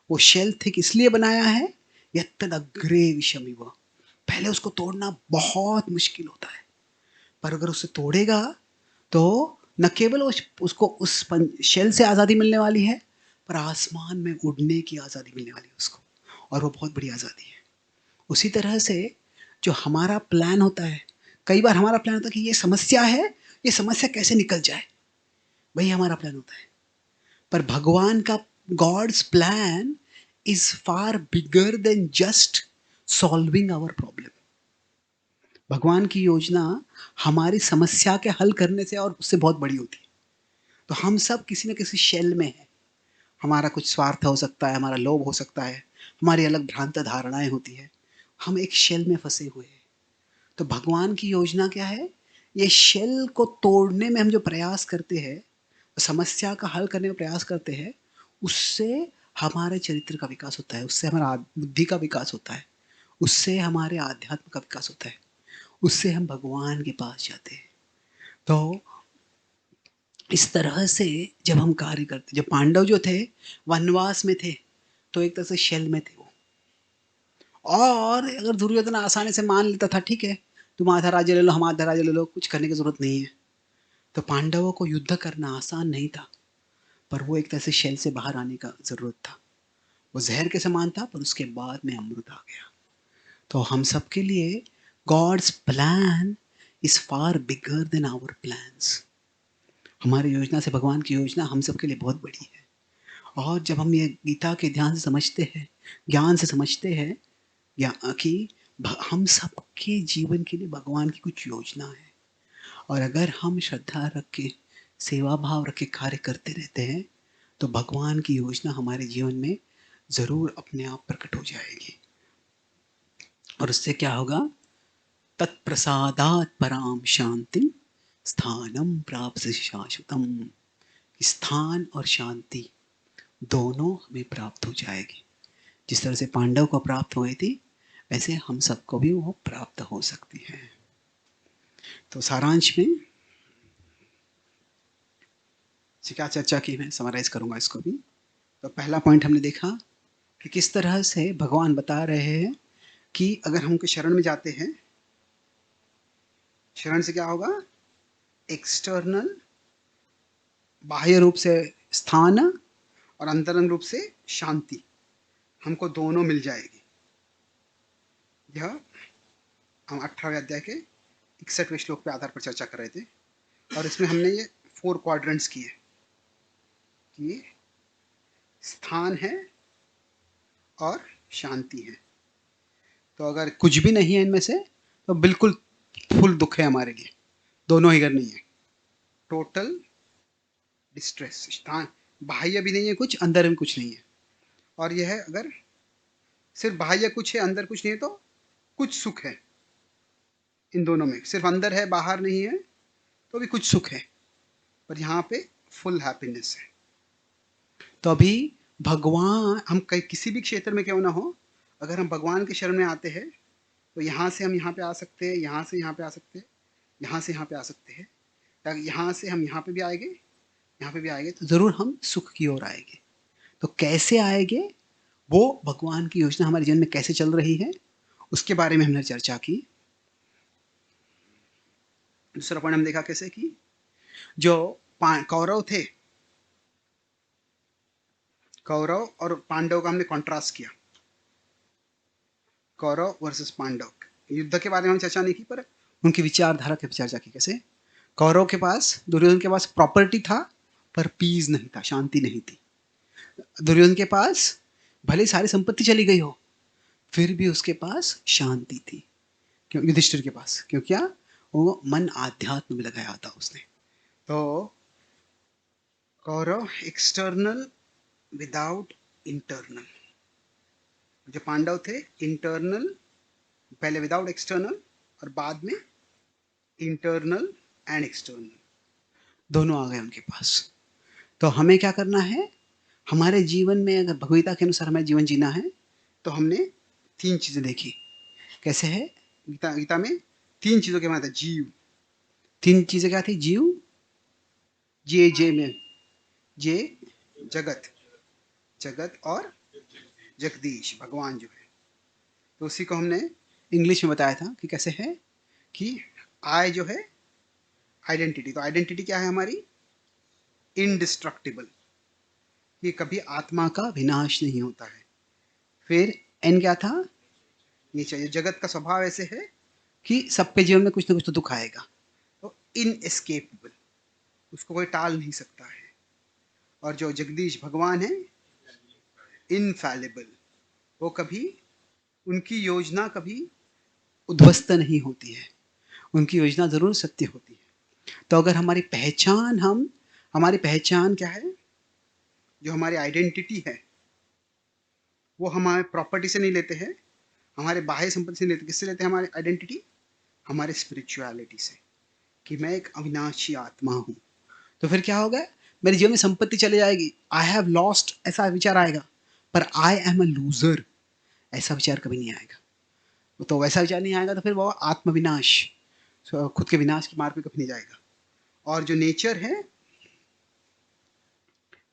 [SPEAKER 2] वो शेल थिक इसलिए बनाया है, यत्तद अग्रे विषमिव, पहले उसको तोड़ना बहुत मुश्किल होता है, पर अगर उसे तोड़ेगा तो न केवल उसको उस शेल से आज़ादी मिलने वाली है, पर आसमान में उड़ने की आज़ादी मिलने वाली है उसको, और वो बहुत बड़ी आज़ादी है। उसी तरह से जो हमारा प्लान होता है, कई बार हमारा प्लान होता है कि ये समस्या है, ये समस्या कैसे निकल जाए, वही हमारा प्लान होता है। पर भगवान का, God's plan is far bigger than just solving our problem. भगवान की योजना हमारी समस्या के हल करने से और उससे बहुत बड़ी होती है। तो हम सब किसी न किसी शेल में हैं, हमारा कुछ स्वार्थ हो सकता है, हमारा लोभ हो सकता है, हमारी अलग भ्रांत धारणाएं होती है, हम एक शेल में फंसे हुए हैं। तो भगवान की योजना क्या है, ये शेल को तोड़ने में हम जो प्रयास करते हैं, समस्या का हल करने का प्रयास करते हैं, उससे हमारे चरित्र का विकास होता है, उससे हमारा बुद्धि का विकास होता है, उससे हमारे आध्यात्म का विकास होता है, उससे हम भगवान के पास जाते हैं। तो इस तरह से जब हम कार्य करते, जब पांडव जो थे वनवास में थे, तो एक तरह से शेल में थे वो, और अगर दुर्योधन आसानी से मान लेता था, ठीक है तुम आधा राज्य ले लो, हम आधा राज्य ले लो, कुछ करने की जरूरत नहीं है, तो पांडवों को युद्ध करना आसान नहीं था, पर वो एक तरह से शेल से बाहर आने का जरूरत था। वो जहर के समान था, पर उसके बाद में अमृत आ गया। तो हम सबके लिए God's plan is far bigger than our plans. हमारी योजना से भगवान की योजना हम सबके लिए बहुत बड़ी है। और जब हम ये गीता के ध्यान से समझते हैं, ज्ञान से समझते हैं कि हम सबके जीवन के लिए भगवान की कुछ योजना है, और अगर हम श्रद्धा रख के, सेवा भाव रख के कार्य करते रहते हैं, तो भगवान की योजना हमारे जीवन में ज़रूर अपने आप प्रकट हो जाएगी। और उससे क्या होगा? तत्प्रसादात् पराम शांति स्थानम प्राप्त शाश्वतम। स्थान और शांति दोनों हमें प्राप्त हो जाएगी। जिस तरह से पांडव को प्राप्त हुई थी, वैसे हम सबको भी वो प्राप्त हो सकती है। तो सारांश में क्या चर्चा की, मैं समराइज करूंगा इसको भी। तो पहला पॉइंट हमने देखा कि किस तरह से भगवान बता रहे हैं कि अगर हम उनके शरण में जाते हैं, शरण से क्या होगा? एक्सटर्नल, बाह्य रूप से स्थान, और अंतरंग रूप से शांति, हमको दोनों मिल जाएगी। यह हम 18वें अध्याय के 61वें श्लोक पे आधार पर चर्चा कर रहे थे, और इसमें हमने ये 4 क्वाड्रेंट्स किए कि स्थान है और शांति है। तो अगर कुछ भी नहीं है इनमें से, तो बिल्कुल फुल दुख है हमारे लिए, दोनों ही अगर नहीं है, टोटल डिस्ट्रेस। स्थान बाह्य भी नहीं है कुछ, अंदर में कुछ नहीं है। और यह है, अगर सिर्फ बाह्य कुछ है, अंदर कुछ नहीं है, तो कुछ सुख है इन दोनों में। सिर्फ अंदर है, बाहर नहीं है, तो भी कुछ सुख है, पर यहाँ पे फुल हैप्पीनेस है। तो अभी भगवान, हम किसी भी क्षेत्र में क्यों ना हो, अगर हम भगवान के शरण में आते हैं, तो यहाँ से हम यहाँ पे आ सकते हैं, यहाँ से यहाँ पे आ सकते हैं, यहाँ से यहाँ पे आ सकते हैं, या यहाँ से हम यहाँ पे भी आएंगे, यहाँ पे भी आएंगे, तो ज़रूर हम सुख की ओर आएंगे। तो कैसे आएंगे, वो भगवान की योजना हमारे जीवन में कैसे चल रही है, उसके बारे में हमने चर्चा की। दूसरा पॉइंट हम देखा कैसे कि जो कौरव थे, कौरव और पांडव का हमने कॉन्ट्रास्ट किया। कौरव वर्सेस पांडव, युद्ध के बारे में हम चर्चा नहीं की, पर उनकी विचारधारा की चर्चा की। कैसे कौरव के पास, दुर्योधन के पास प्रॉपर्टी था, पर पीस नहीं था, शांति नहीं थी। दुर्योधन के पास भले सारी संपत्ति चली गई हो, फिर भी उसके पास शांति थी। क्यों? युधिष्ठिर के पास क्यों? क्या? वो मन आध्यात्म में लगाया था उसने। तो कौरव एक्सटर्नल विदाउट इंटरनल, जो पांडव थे इंटरनल, पहले विदाउट एक्सटर्नल और बाद में इंटरनल एंड एक्सटर्नल, दोनों आ गए उनके पास। तो हमें क्या करना है? हमारे जीवन में अगर भगवद्गीता के अनुसार हमें जीवन जीना है, तो हमने 3 चीज़ें देखी। कैसे है? गीता में 3 चीज़ों के बारे में, जीव। 3 चीज़ें क्या थी? जीव, जे में जे जगत, जगत और जगदीश, भगवान जो है। तो उसी को हमने इंग्लिश में बताया था कि कैसे है कि आई जो है आइडेंटिटी। तो आइडेंटिटी क्या है हमारी? इनडिस्ट्रक्टिबल, ये कभी आत्मा का विनाश नहीं होता है। फिर एन क्या था? ये चाहिए, जगत का स्वभाव ऐसे है कि सबके जीवन में कुछ ना कुछ तो दुख आएगा, तो इनएस्केपेबल, उसको कोई टाल नहीं सकता है। और जो जगदीश भगवान है, इनफैलिबल, वो कभी, उनकी योजना कभी उद्ध्वस्त नहीं होती है, उनकी योजना जरूर सत्य होती है। तो अगर हमारी पहचान, हमारी पहचान क्या है? जो हमारी आइडेंटिटी है, वो हमारे प्रॉपर्टी से नहीं लेते हैं, हमारे बाह्य संपत्ति से नहीं लेते। किससे लेते हैं हमारी आइडेंटिटी? हमारे स्पिरिचुअलिटी से, कि मैं एक अविनाशी आत्मा हूँ। तो फिर क्या होगा? मेरे जीवन में संपत्ति चली जाएगी, आई हैव लॉस्ट, ऐसा विचार आएगा, पर आई एम अ लूजर, ऐसा विचार कभी नहीं आएगा। तो वैसा विचार नहीं आएगा, तो फिर वो आत्मविनाश, खुद के विनाश के मार्ग पे कभी नहीं जाएगा। और जो नेचर है,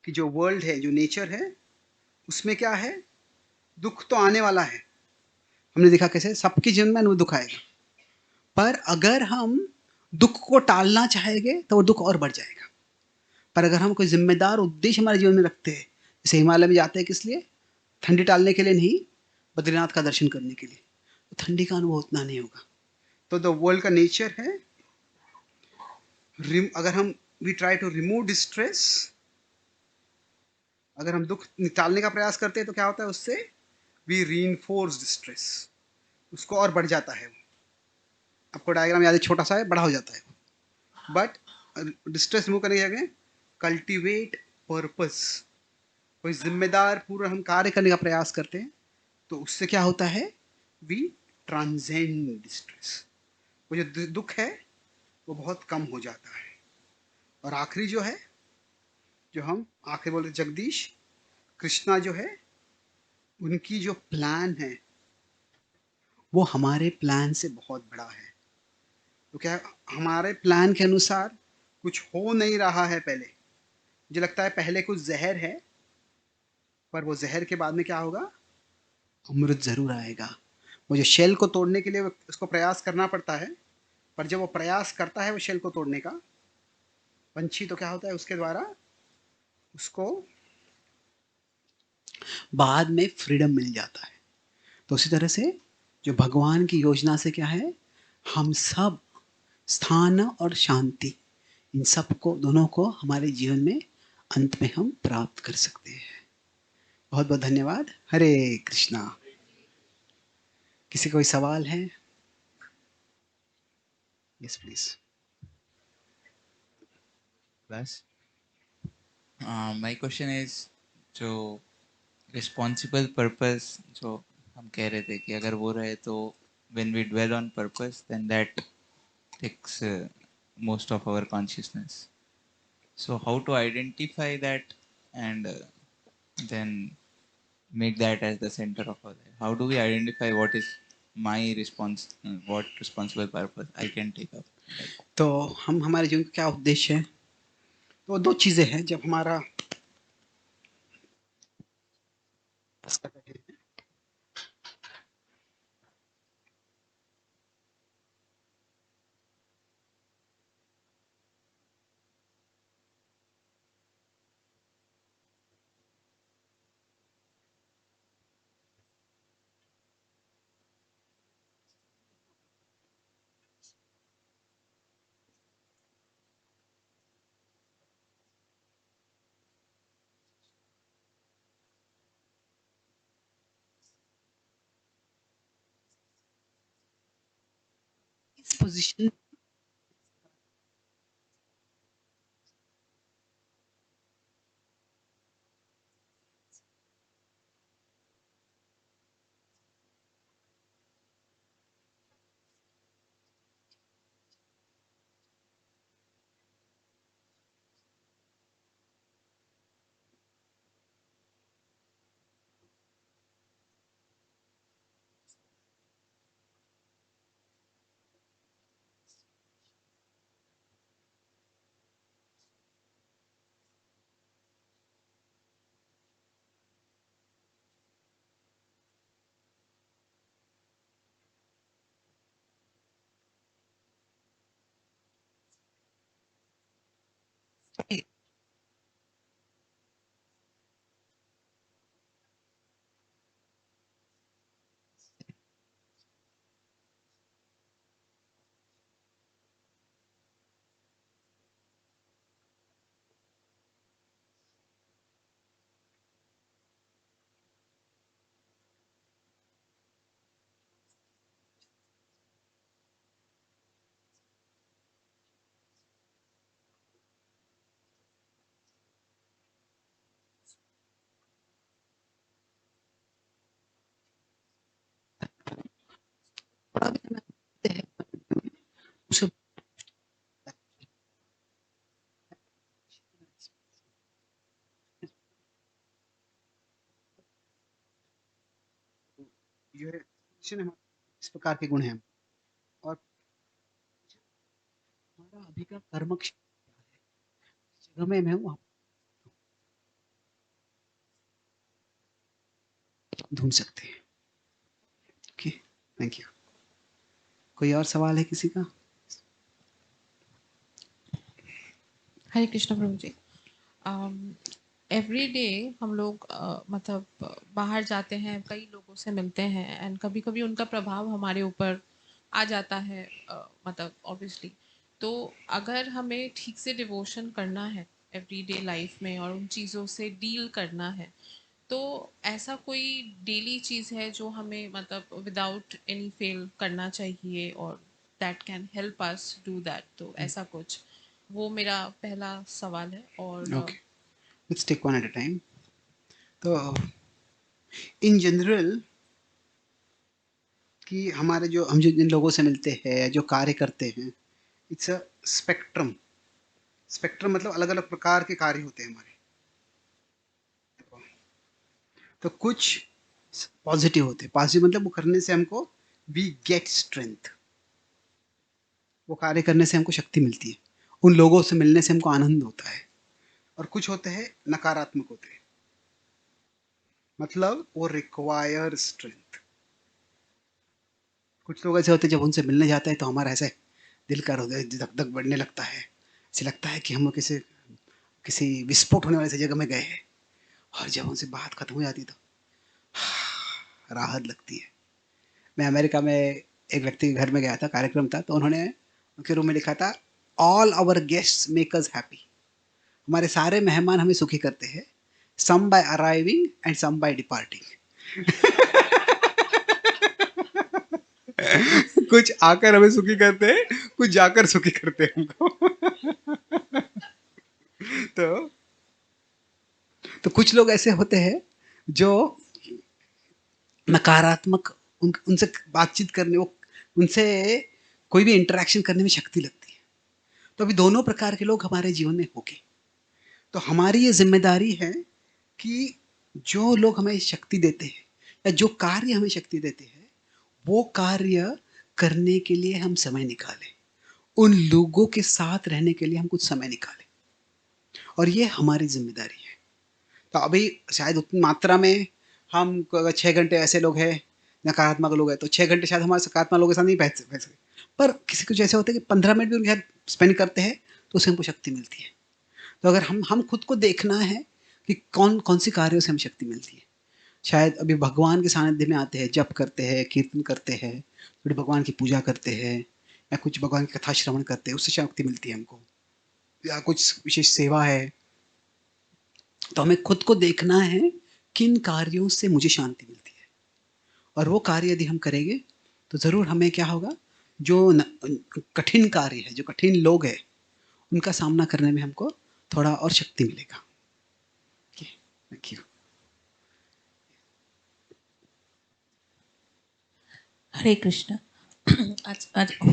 [SPEAKER 2] कि जो वर्ल्ड है, जो नेचर है, उसमें क्या है? दुख तो आने वाला है। हमने देखा कैसे सबके जीवन में दुख आएगा, पर अगर हम दुख को टालना चाहेंगे तो वो दुख और बढ़ जाएगा। पर अगर हम कोई जिम्मेदार उद्देश्य हमारे जीवन में रखते हैं, जैसे हिमालय में जाते हैं किस लिए? ठंडी टालने के लिए नहीं, बद्रीनाथ का दर्शन करने के लिए, तो ठंडी का अनुभव उतना नहीं होगा। तो द वर्ल्ड का नेचर है, अगर हम we try to remove distress, अगर हम दुख निकालने का प्रयास करते हैं तो क्या होता है उससे, वी रीइंफोर्स डिस्ट्रेस, उसको और बढ़ जाता है। आपको डायग्राम याद है, छोटा सा है, बड़ा हो जाता है। बट डिस्ट्रेस रिमूव करने के आगे कल्टिवेट पर्पस, कोई जिम्मेदार पूर्व हम कार्य करने का प्रयास करते हैं तो उससे क्या होता है, वी ट्रांसेंड डिस्ट्रेस, वो जो दुख है वो बहुत कम हो जाता है। और आखिरी जो है, जो हम आखिरी बोलते जगदीश कृष्णा जो है, उनकी जो प्लान है वो हमारे प्लान से बहुत बड़ा है। तो क्या हमारे प्लान के अनुसार कुछ हो नहीं रहा है पहले, मुझे लगता है पहले कुछ जहर है, पर वो जहर के बाद में क्या होगा, अमृत जरूर आएगा। वो जो शेल को तोड़ने के लिए उसको प्रयास करना पड़ता है, पर जब वो प्रयास करता है वो शेल को तोड़ने का, पंछी तो क्या होता है उसके द्वारा उसको बाद में फ्रीडम मिल जाता है। तो उसी तरह से जो भगवान की योजना से क्या है, हम सब स्थान और शांति, इन सब को दोनों को हमारे जीवन में अंत में हम प्राप्त कर सकते हैं। बहुत बहुत धन्यवाद। हरे कृष्णा। किसी कोई सवाल है? Yes please.
[SPEAKER 3] Plus, my question is, जो responsible purpose जो हम कह रहे थे कि अगर वो रहे तो when we dwell on purpose then that takes most of our consciousness. So how to identify that and then make that as the center of our life? How do we identify what is my response, what responsible purpose I can take up?
[SPEAKER 2] तो हम हमारे जीवन का क्या उद्देश्य है, तो दो चीजें हैं। जब हमारा इस पोजीशन थोड़ा भी हमें है, उसे जो है इस प्रकार के गुण हैं। और हमारा अभी का कर्म क्षेत्र जगह में मैं वहां ढूंढ सकते हैं। Okay, thank you. कोई और सवाल है किसी का?
[SPEAKER 4] हरे कृष्ण प्रभु जी। एवरी डे हम लोग मतलब बाहर जाते हैं, कई लोगों से मिलते हैं एंड कभी कभी उनका प्रभाव हमारे ऊपर आ जाता है, मतलब ऑब्वियसली। तो अगर हमें ठीक से डिवोशन करना है एवरीडे लाइफ में और उन चीज़ों से डील करना है, तो ऐसा कोई डेली चीज़ है जो हमें मतलब विदाउट एनी फेल करना चाहिए और that can help us do that, तो ऐसा कुछ, वो मेरा पहला सवाल है। और
[SPEAKER 2] okay, let's take one at a time. तो इन जनरल कि हमारे जो हम जो जिन लोगों से मिलते हैं, जो कार्य करते हैं, इट्स अ स्पेक्ट्रम। स्पेक्ट्रम मतलब अलग अलग प्रकार के कार्य होते हैं हमारे। तो कुछ पॉजिटिव होते हैं। पॉजिटिव मतलब वो करने से हमको वी गेट स्ट्रेंथ, वो कार्य करने से हमको शक्ति मिलती है, उन लोगों से मिलने से हमको आनंद होता है। और कुछ होते हैं नकारात्मक होते हैं, मतलब वो रिक्वायर स्ट्रेंथ। कुछ लोग ऐसे होते हैं जब उनसे मिलने जाते हैं तो हमारा ऐसे दिल का हृदय धक धक बढ़ने लगता है, ऐसे लगता है कि हम किसी किसी विस्फोट होने वाली सी जगह में गए हैं। और जब उनसे बात खत्म हो जाती है तो राहत लगती है। मैं अमेरिका में एक व्यक्ति के घर में गया था, कार्यक्रम था, तो उन्होंने उनके रूम में लिखा था, all our guests make us happy. हमारे सारे मेहमान हमें सुखी करते हैं, some by arriving and some by departing. कुछ आकर हमें सुखी करते हैं, कुछ जाकर सुखी करते हैं हमको। तो कुछ लोग ऐसे होते हैं जो नकारात्मक, उनसे बातचीत करने, वो उनसे कोई भी इंटरेक्शन करने में शक्ति लगती है। तो अभी दोनों प्रकार के लोग हमारे जीवन में होंगे। तो हमारी ये जिम्मेदारी है कि जो लोग हमें शक्ति देते हैं या जो कार्य हमें शक्ति देते हैं, वो कार्य करने के लिए हम समय निकालें, उन लोगों के साथ रहने के लिए हम कुछ समय निकालें, और ये हमारी जिम्मेदारी है। तो अभी शायद उतनी मात्रा में हम, अगर 6 घंटे ऐसे लोग हैं नकारात्मक लोग हैं, तो 6 घंटे शायद हमारे सकारात्मक लोगों के साथ नहीं बैठ सकते, पर किसी कुछ ऐसे होते हैं कि 15 मिनट भी उनके साथ स्पेंड करते हैं तो उससे हमको शक्ति मिलती है। तो अगर हम खुद को देखना है कि कौन कौन सी कार्यों से हमें शक्ति मिलती है। शायद अभी भगवान के सानिध्य में आते हैं, जप करते हैं, कीर्तन करते हैं, थोड़ी भगवान की पूजा करते हैं, या कुछ भगवान की कथा श्रवण करते हैं, उससे शक्ति मिलती है हमको, या कुछ विशेष सेवा है। तो हमें खुद को देखना है किन कार्यों से मुझे शांति मिलती है, और वो कार्य यदि हम करेंगे तो ज़रूर हमें क्या होगा, जो कठिन कार्य है, जो कठिन लोग हैं, उनका सामना करने में हमको थोड़ा और शक्ति मिलेगा। Thank you.
[SPEAKER 5] Hare Krishna.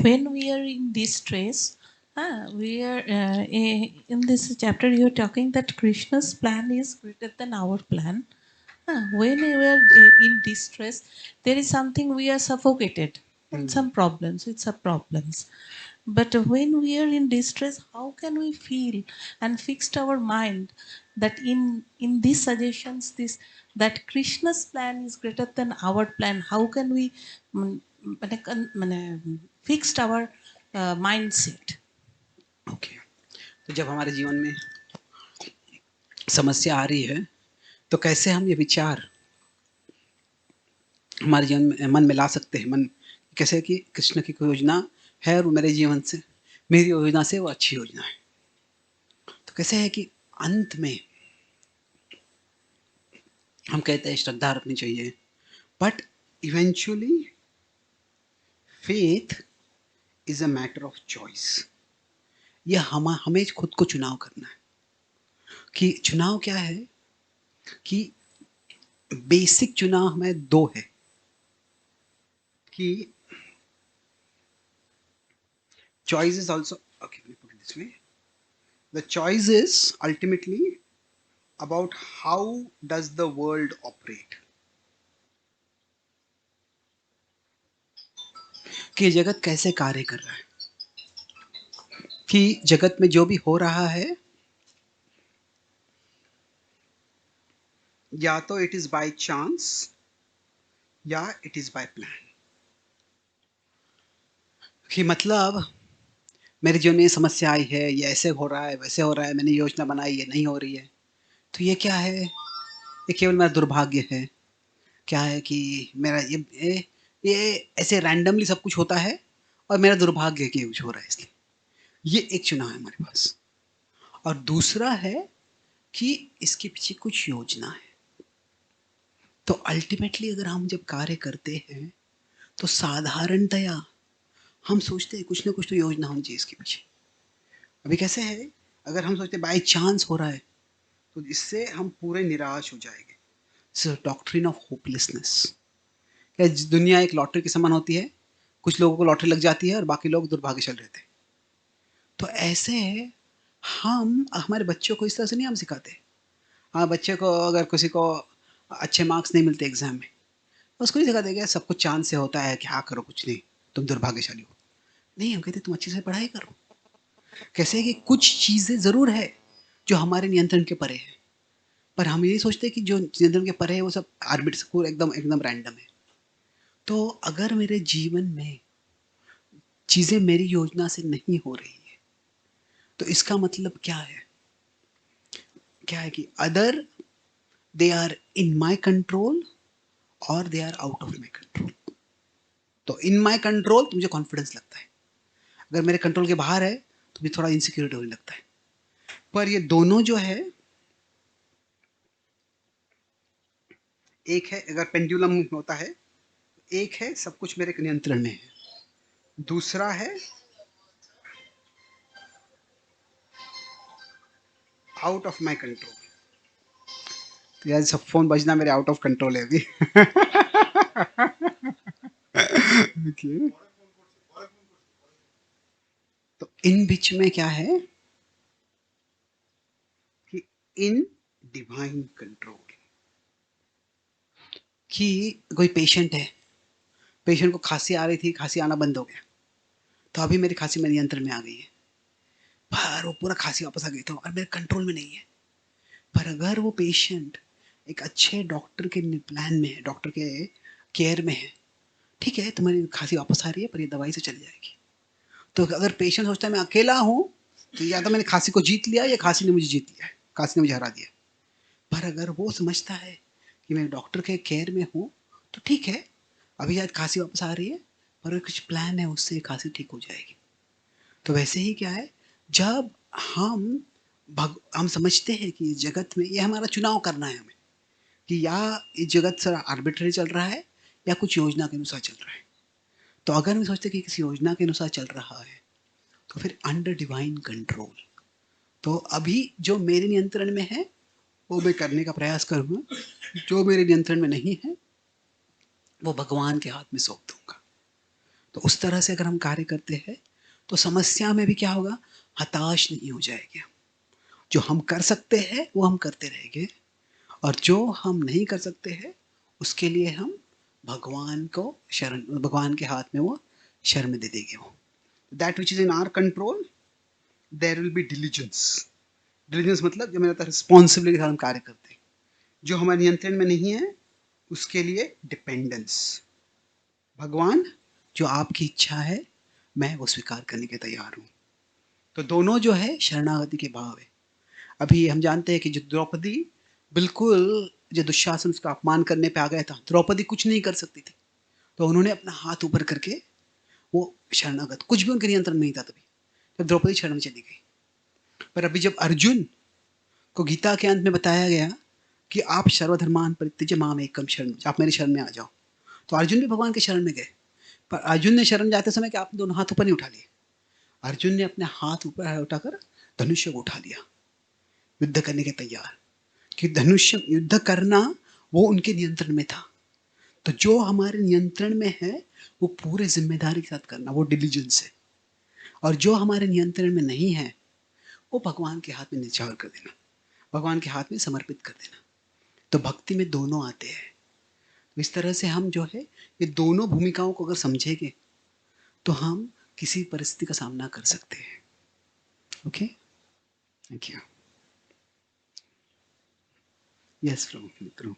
[SPEAKER 5] When we are in distress, we are in this chapter you are talking that Krishna's plan is greater than our plan. When we are in distress, there is something we are suffocated and some problems with some problems. But when we are in distress, how can we feel and fixed our mind that in these suggestions, this that Krishna's plan is greater than our plan? How can we fixed our mindset?
[SPEAKER 2] Okay, तो जब हमारे जीवन में समस्या आ रही है तो कैसे हम ये विचार हमारे जीवन में, मन में ला सकते हैं। मन कैसे कि कृष्ण की कोई योजना है और वो मेरे जीवन से, मेरी योजना से वो अच्छी योजना है। तो कैसे है कि अंत में हम कहते हैं श्रद्धा रखनी चाहिए, but eventually faith is a matter of choice. ये हमें खुद को चुनाव करना है। कि चुनाव क्या है, कि बेसिक चुनाव हमें दो है, कि choice is also, okay, let me put it this way, the choice is ultimately about how does the world operate, कि जगत कैसे कार्य कर रहा है, कि जगत में जो भी हो रहा है या तो इट इज बाय चांस या इट इज बाय प्लान। कि मतलब मेरे जीवन में ये समस्या आई है, ये ऐसे हो रहा है, वैसे हो रहा है, मैंने योजना बनाई, ये नहीं हो रही है, तो ये क्या है, ये केवल मेरा दुर्भाग्य है। क्या है कि मेरा ये ऐसे रैंडमली सब कुछ होता है और मेरा दुर्भाग्य है कि कुछ हो रहा है इसलिए। ये एक चुनाव है हमारे पास। और दूसरा है कि इसके पीछे कुछ योजना है। तो अल्टीमेटली अगर हम जब कार्य करते हैं तो साधारणतया हम सोचते हैं कुछ ना कुछ तो योजना होनी चाहिए इसके पीछे। अभी कैसे है, अगर हम सोचते बाय चांस हो रहा है तो इससे हम पूरे निराश हो जाएंगे। Doctrine of hopelessness. क्या दुनिया एक लॉटरी के समान होती है? कुछ लोगों को लॉटरी लग जाती है और बाकी लोग दुर्भाग्यशाली रहते हैं। तो ऐसे हम हमारे बच्चों को इस तरह से नहीं हम सिखाते। हाँ, बच्चे को अगर किसी को अच्छे मार्क्स नहीं मिलते एग्जाम में, उसको नहीं सिखाते क्या सब कुछ चांद से होता है, क्या करो कुछ नहीं, तुम दुर्भाग्यशाली हो। नहीं, हम कहते तुम अच्छे से पढ़ाई करो। कैसे है कि कुछ चीजें जरूर है जो हमारे नियंत्रण के परे है, पर हम ये सोचते हैं कि जो नियंत्रण के परे है वो सब आर्बिट्ररी एकदम एकदम रैंडम है। तो अगर मेरे जीवन में चीजें मेरी योजना से नहीं हो रही है तो इसका मतलब क्या है? क्या है कि other they are in my control और they are out of my control. तो इन माई कंट्रोल तो मुझे कॉन्फिडेंस लगता है, अगर मेरे कंट्रोल के बाहर है तो मुझे थोड़ा इनसिक्योरिटी होने लगता है। पर ये दोनों जो है, एक है अगर पेंडुलम होता है, एक है सब कुछ मेरे नियंत्रण में है, दूसरा है आउट ऑफ माई कंट्रोल। तो यार सब फोन बजना मेरे आउट ऑफ कंट्रोल है अभी। okay. तो इन बीच में क्या है कि इन डिवाइन कंट्रोल। कि कोई पेशेंट है, पेशेंट को खांसी आ रही थी, खांसी आना बंद हो गया, तो अभी मेरी खांसी मेरे नियंत्रण में आ गई है, पर वो पूरा खांसी वापस आ गई तो और मेरे कंट्रोल में नहीं है। पर अगर वो पेशेंट एक अच्छे डॉक्टर के प्लान में है, डॉक्टर के केयर में है, ठीक है तुम्हारी खांसी वापस आ रही है पर ये दवाई से चली जाएगी। तो अगर पेशेंट सोचता है मैं अकेला हूँ तो या तो मैंने खांसी को जीत लिया या खांसी ने मुझे जीत लिया है, खांसी ने मुझे हरा दिया। पर अगर वो समझता है कि मैं डॉक्टर के केयर में हूँ तो ठीक है, अभी शायद खांसी वापस आ रही है पर कुछ प्लान है उससे खांसी ठीक हो जाएगी। तो वैसे ही क्या है, जब हम समझते हैं कि जगत में ये हमारा चुनाव करना है हमें कि या ये जगत सर आर्बिट्ररी चल रहा है या कुछ योजना के अनुसार चल रहा है। तो अगर हम सोचते हैं कि किसी योजना के अनुसार चल रहा है तो फिर अंडर डिवाइन कंट्रोल, तो अभी जो मेरे नियंत्रण में है वो मैं करने का प्रयास करूँगा, जो मेरे नियंत्रण में नहीं है वो भगवान के हाथ में सौंप दूंगा। तो उस तरह से अगर हम कार्य करते हैं तो समस्या में भी क्या होगा, हताश नहीं हो जाएंगे। जो हम कर सकते हैं वो हम करते रहेंगे और जो हम नहीं कर सकते हैं उसके लिए हम भगवान को शरण, भगवान के हाथ में वो शर्म दे देंगे। वो that which is in our control there will be diligence. Diligence मतलब जो मेरा रिस्पॉन्सिबिलिटी हम कार्य करते हैं, जो हमारे नियंत्रण में नहीं है उसके लिए डिपेंडेंस। भगवान जो आपकी इच्छा है मैं वो स्वीकार करने के तैयार हूँ। तो दोनों जो है शरणागति के भाव है। अभी हम जानते हैं कि जो द्रौपदी बिल्कुल जो दुशासन उसका अपमान करने पे आ गया था, द्रौपदी कुछ नहीं कर सकती थी, तो उन्होंने अपना हाथ ऊपर करके वो शरणागत, कुछ भी उनके नियंत्रण में नहीं था तभी, तो द्रौपदी शरण में चली गई। पर अभी जब अर्जुन को गीता के अंत में बताया गया कि आप सर्वधर्मान परित्यज्य माम एकम शरण, आप मेरी शरण में आ जाओ, तो अर्जुन भी भगवान के शरण में गए। पर अर्जुन ने शरण जाते समय कि आपने दोनों हाथ ऊपर नहीं उठा लिए, अर्जुन ने अपने हाथ ऊपर उठाकर धनुष्य को उठा लिया, युद्ध करने के तैयार, कि धनुष्य युद्ध करना वो उनके नियंत्रण में था। तो जो हमारे नियंत्रण में है वो पूरे जिम्मेदारी के साथ करना, वो डिलीजेंस है। और जो हमारे नियंत्रण में नहीं है वो भगवान के हाथ में निछावर कर देना, भगवान के हाथ में समर्पित कर देना। तो भक्ति में दोनों आते हैं। तो इस तरह से हम जो है ये दोनों भूमिकाओं को अगर समझेंगे तो हम किसी परिस्थिति का सामना कर सकते हैं। Okay, thank you. यस प्रभु, मित्रों।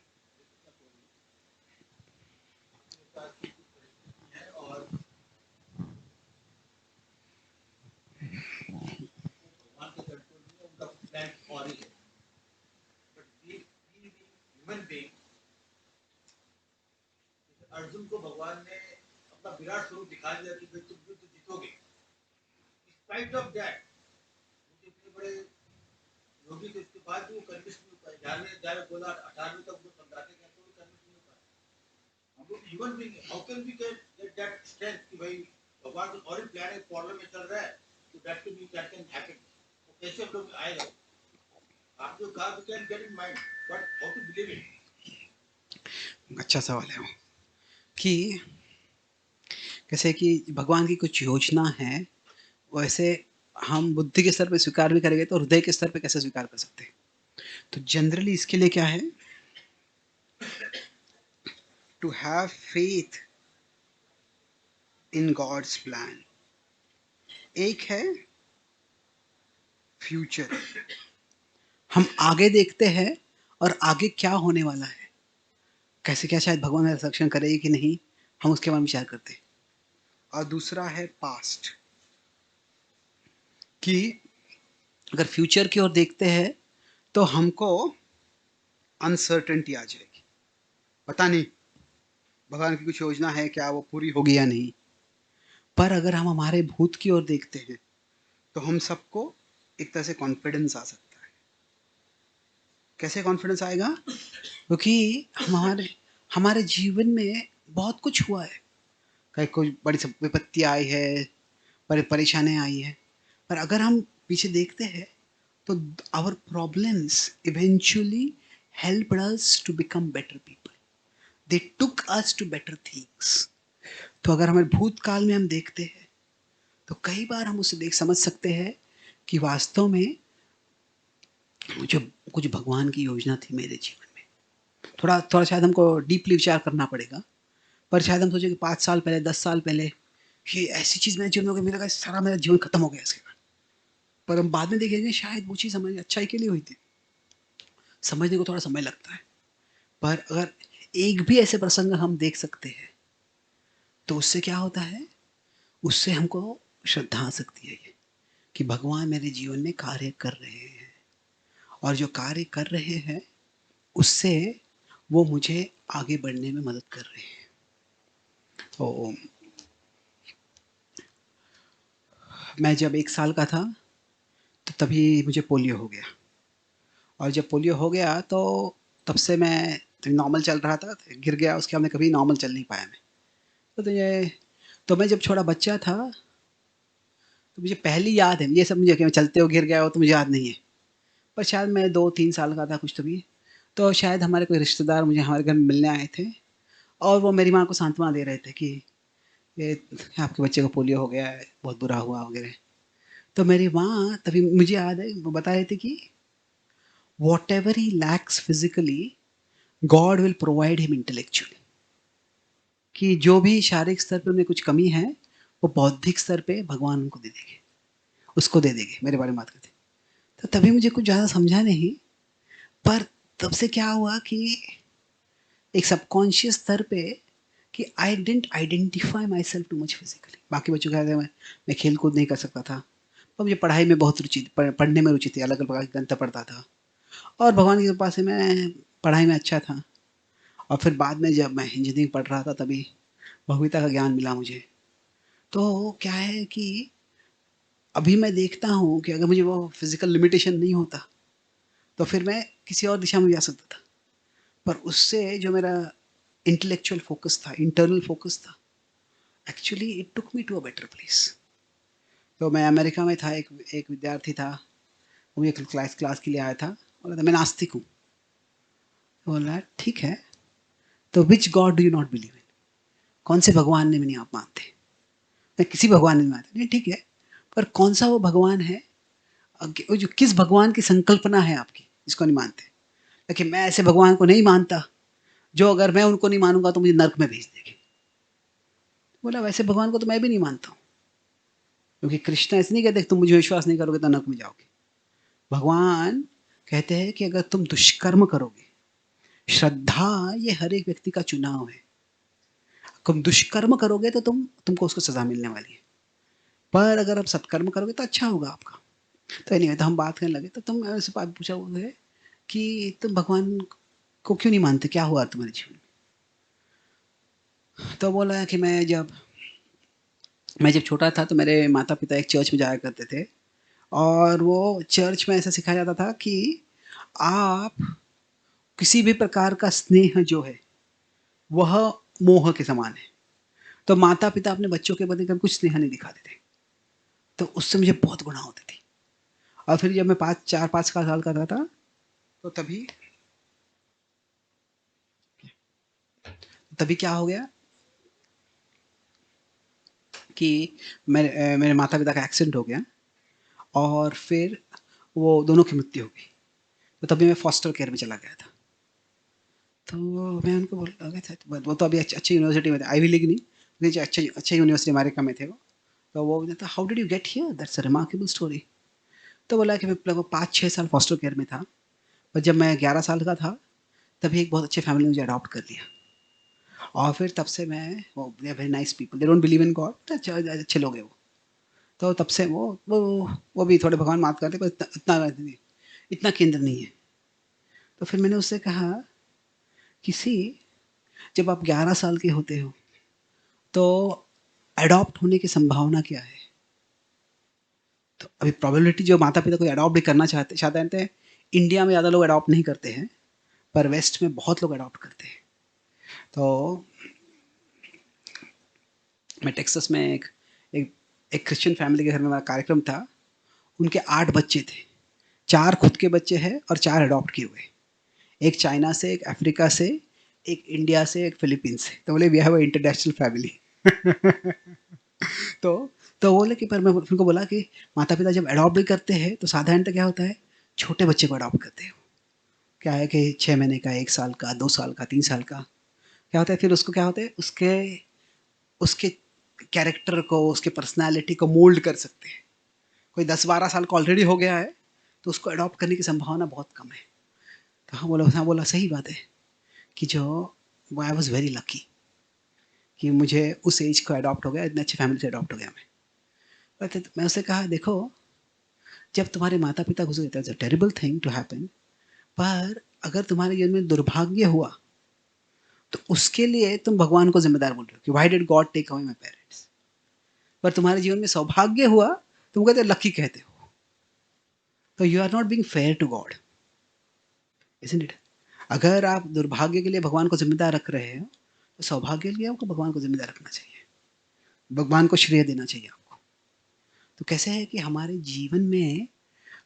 [SPEAKER 6] अर्जुन को भगवान ने अपना विराट स्वरूप दिखा दिया कि भाई तुम युद्ध जीतोगे, स्पाइट ऑफ दैट इतने बड़े योगी थे, उसके बाद भी वो कन्विंस नहीं हो पाए। 11वें बोला 18वें तक वो समझाते गए तो भी कन्विंस नहीं हो पाए। हम लोग human being, how can we get that strength कि भाई भगवान कुछ और ही प्लान है, प्रॉब्लम में चल रहा है, तो that can be, that can happen. तो कैसे हम लोग आएगा? आप जो कहा we can get in mind, but how to believe it?
[SPEAKER 2] अच्छा सवाल है वो कि कैसे कि भगवान की कुछ योजना है, वैसे हम बुद्धि के स्तर पे स्वीकार भी करेंगे तो हृदय के स्तर पे कैसे स्वीकार कर सकते हैं? तो जनरली इसके लिए क्या है, to have faith in God's plan. एक है फ्यूचर, हम आगे देखते हैं और आगे क्या होने वाला है, कैसे क्या शायद भगवान मेरा रक्षण करेगी कि नहीं, हम उसके बारे में विचार करते हैं। और दूसरा है पास्ट, कि अगर फ्यूचर की ओर देखते हैं तो हमको अनसर्टेनिटी आ जाएगी, पता नहीं भगवान की कुछ योजना है क्या, वो पूरी होगी या नहीं। पर अगर हम हमारे भूत की ओर देखते हैं तो हम सबको एक तरह से कॉन्फिडेंस आ सकता है। कैसे कॉन्फिडेंस आएगा? क्योंकि हमारे हमारे जीवन में बहुत कुछ हुआ है, कहीं कोई बड़ी विपत्ति आई है, बड़ी परेशानियां आई है, पर अगर हम पीछे देखते हैं तो our problems eventually helped us to become better people, they took us to better things. तो अगर हमारे भूतकाल में हम देखते हैं तो कई बार हम उसे देख समझ सकते हैं कि वास्तव में जो कुछ भगवान की योजना थी मेरे जीवन में। थोड़ा थोड़ा शायद हमको डीपली विचार करना पड़ेगा, पर शायद हम सोचे कि 5 साल पहले 10 साल पहले ये ऐसी चीज़ मेरे जीवन में हो गई, मेरा सारा मेरा जीवन खत्म हो गया इसके बाद। पर हम बाद में देखेंगे शायद वो चीज़ हमारी अच्छाई के लिए हुई थी। समझने को थोड़ा समय लगता है, पर अगर एक भी ऐसे प्रसंग हम देख सकते हैं तो उससे क्या होता है, उससे हमको श्रद्धा आ सकती है ये कि भगवान मेरे जीवन में कार्य कर रहे हैं, और जो कार्य कर रहे हैं उससे वो मुझे आगे बढ़ने में मदद कर रहे हैं। तो मैं जब 1 साल का था तो तभी मुझे पोलियो हो गया, और जब पोलियो हो गया तो तब से मैं नॉर्मल चल रहा था, गिर गया, उसके बाद मैं कभी नॉर्मल चल नहीं पाया मैं। तो मैं जब छोटा बच्चा था तो मुझे पहली याद है, ये सब मुझे कि मैं चलते हो गिर गया हो तो मुझे याद नहीं है, पर शायद मैं 2-3 साल का था कुछ तभी। तो शायद हमारे कोई रिश्तेदार मुझे हमारे घर में मिलने आए थे और वो मेरी माँ को सांत्वना दे रहे थे कि ये आपके बच्चे को पोलियो हो गया है, बहुत बुरा हुआ वगैरह। तो मेरी माँ तभी मुझे याद है वो बता रहे थे कि what ever he lakhs physically God will provide him intellectually, कि जो भी शारीरिक स्तर पर उन्हें कुछ कमी है वो बौद्धिक स्तर पे भगवान उनको दे देंगे, उसको दे देंगे, मेरे बारे में बात करते। तो तभी मुझे कुछ ज़्यादा समझा नहीं, पर तब से क्या हुआ कि एक सबकॉन्शियस स्तर पे कि I didn't identify my self too much physically. बाकी बच्चों के साथ मैं खेल कूद नहीं कर सकता था, पर मुझे पढ़ाई में बहुत रुचि, पढ़ने में रुचि थी, अलग अलग प्रकार के ग्रंथ पढ़ता था, और भगवान की कृपा से मैं पढ़ाई में अच्छा था। और फिर बाद में जब मैं इंजीनियरिंग पढ़ रहा था तभी भगवता का ज्ञान मिला मुझे। तो क्या है कि अभी मैं देखता हूँ कि अगर मुझे वो फिजिकल लिमिटेशन नहीं होता तो फिर मैं किसी और दिशा में जा सकता था, पर उससे जो मेरा इंटेलेक्चुअल फोकस था, इंटरनल फोकस था, actually it took me to a better place. तो मैं अमेरिका में था, एक विद्यार्थी था, वो मुझे क्लास के लिए आया था, बोला था मैं नास्तिक हूँ। बोला ठीक है, तो which God do you not believe in, कौन से भगवान में नहीं आप मानते? मैं किसी भगवान में नहीं मानता। नहीं ठीक है, पर कौन सा वो भगवान है, वो जो किस भगवान की संकल्पना है आपकी इसको नहीं मानते? लेकिन मैं ऐसे भगवान को नहीं मानता जो अगर मैं उनको नहीं मानूंगा तो मुझे नर्क में भेज देंगे। बोला वैसे भगवान को तो मैं भी नहीं मानता हूँ, क्योंकि कृष्ण ऐसे नहीं कहते तुम मुझे विश्वास नहीं करोगे तो नरक में जाओगे। भगवान कहते हैं कि अगर तुम दुष्कर्म करोगे, श्रद्धा ये हर एक व्यक्ति का चुनाव है, तुम दुष्कर्म करोगे तो तुमको उसको सजा मिलने वाली है, पर अगर आप सत्कर्म करोगे तो अच्छा होगा आपका। तो नहीं, तो हम बात करने लगे, तो तुम ऐसे पूछा बोले कि तुम भगवान को क्यों नहीं मानते, क्या हुआ तुम्हारे जीवन में? तो बोला कि मैं जब मैं जब छोटा था तो मेरे माता पिता एक चर्च में जाया करते थे, और वो चर्च में ऐसा सिखाया जाता था कि आप किसी भी प्रकार का स्नेह जो है वह मोह के समान है। तो माता पिता अपने बच्चों के प्रति कभी कुछ स्नेह नहीं दिखाते थे, तो उससे मुझे बहुत गुनाह होती थी। और फिर जब मैं 4-5 साल का था तो तभी तभी क्या हो गया कि मेरे माता पिता का एक्सीडेंट हो गया, और फिर वो दोनों की मृत्यु हो गई। तो तभी मैं फॉस्टर केयर में चला गया था। तो मैं उनको बोला गया था, वो तो अभी अच्छी यूनिवर्सिटी में थे, आईवी लीग नहीं, लेकिन अच्छे यूनिवर्सिटी अमेरिका में थे वो। तो वो बोलता, how did you get here, that's a remarkable story. तो बोला कि मैं लगभग 5-6 साल फॉस्टर केयर में था, पर जब मैं 11 साल का था तभी एक बहुत अच्छे फैमिली ने मुझे अडॉप्ट कर लिया। और फिर तब से मैं, वो they are very nice people, they don't believe in God, अच्छे लोग हैं वो। तो तब से वो भी थोड़े भगवान माफ करते, पर इतना केंद्र नहीं है। तो फिर मैंने उससे कहा, किसी जब आप 11 साल के होते हो तो अडॉप्ट होने की संभावना क्या है? तो अभी प्रोबेबिलिटी, जो माता पिता कोई अडॉप्ट भी करना चाहते हैं, इंडिया में ज़्यादा लोग अडॉप्ट नहीं करते हैं, पर वेस्ट में बहुत लोग अडॉप्ट करते हैं। तो मैं टेक्सास में एक एक क्रिश्चियन फैमिली के घर में मेरा कार्यक्रम था। उनके 8 बच्चे थे, 4 खुद के बच्चे हैं और 4 अडॉप्ट किए हुए। एक चाइना से, एक अफ्रीका से, एक इंडिया से, एक फिलीपींस से। तो बोले we have a international family. तो तो बोले कि, पर मैं उनको बोला कि माता पिता जब अडॉप्ट भी करते हैं तो साधारणतः क्या होता है, छोटे बच्चे को अडॉप्ट करते हैं। क्या है कि 6 महीने का, 1 साल का, 2 साल का, 3 साल का, क्या होता है, फिर उसको क्या होता है, उसके उसके कैरेक्टर को, उसके पर्सनालिटी को मोल्ड कर सकते हैं। कोई 10-12 साल का ऑलरेडी हो गया है तो उसको अडॉप्ट करने की संभावना बहुत कम है। तो हाँ बोला सही बात है कि जो आई वॉज वेरी लकी कि मुझे उस एज को अडॉप्ट हो गया, इतने अच्छे फैमिली से अडॉप्ट हो गया मैं। तो मैं उससे कहा, देखो, जब तुम्हारे माता पिता गुजरे, that's a terrible thing to happen, पर अगर तुम्हारे जीवन में दुर्भाग्य हुआ तो उसके लिए तुम भगवान को जिम्मेदार बोल रहे हो कि why did God take away my parents. पर तुम्हारे जीवन में सौभाग्य हुआ, तुम कहते हो लकी कहते हो। तो you are not being fair to God, isn't it? अगर आप दुर्भाग्य के लिए भगवान को जिम्मेदार रख रहे हो, तो सौभाग्य के लिए आपको भगवान को जिम्मेदार रखना चाहिए, भगवान को श्रेय देना चाहिए आपको। तो कैसे है कि हमारे जीवन में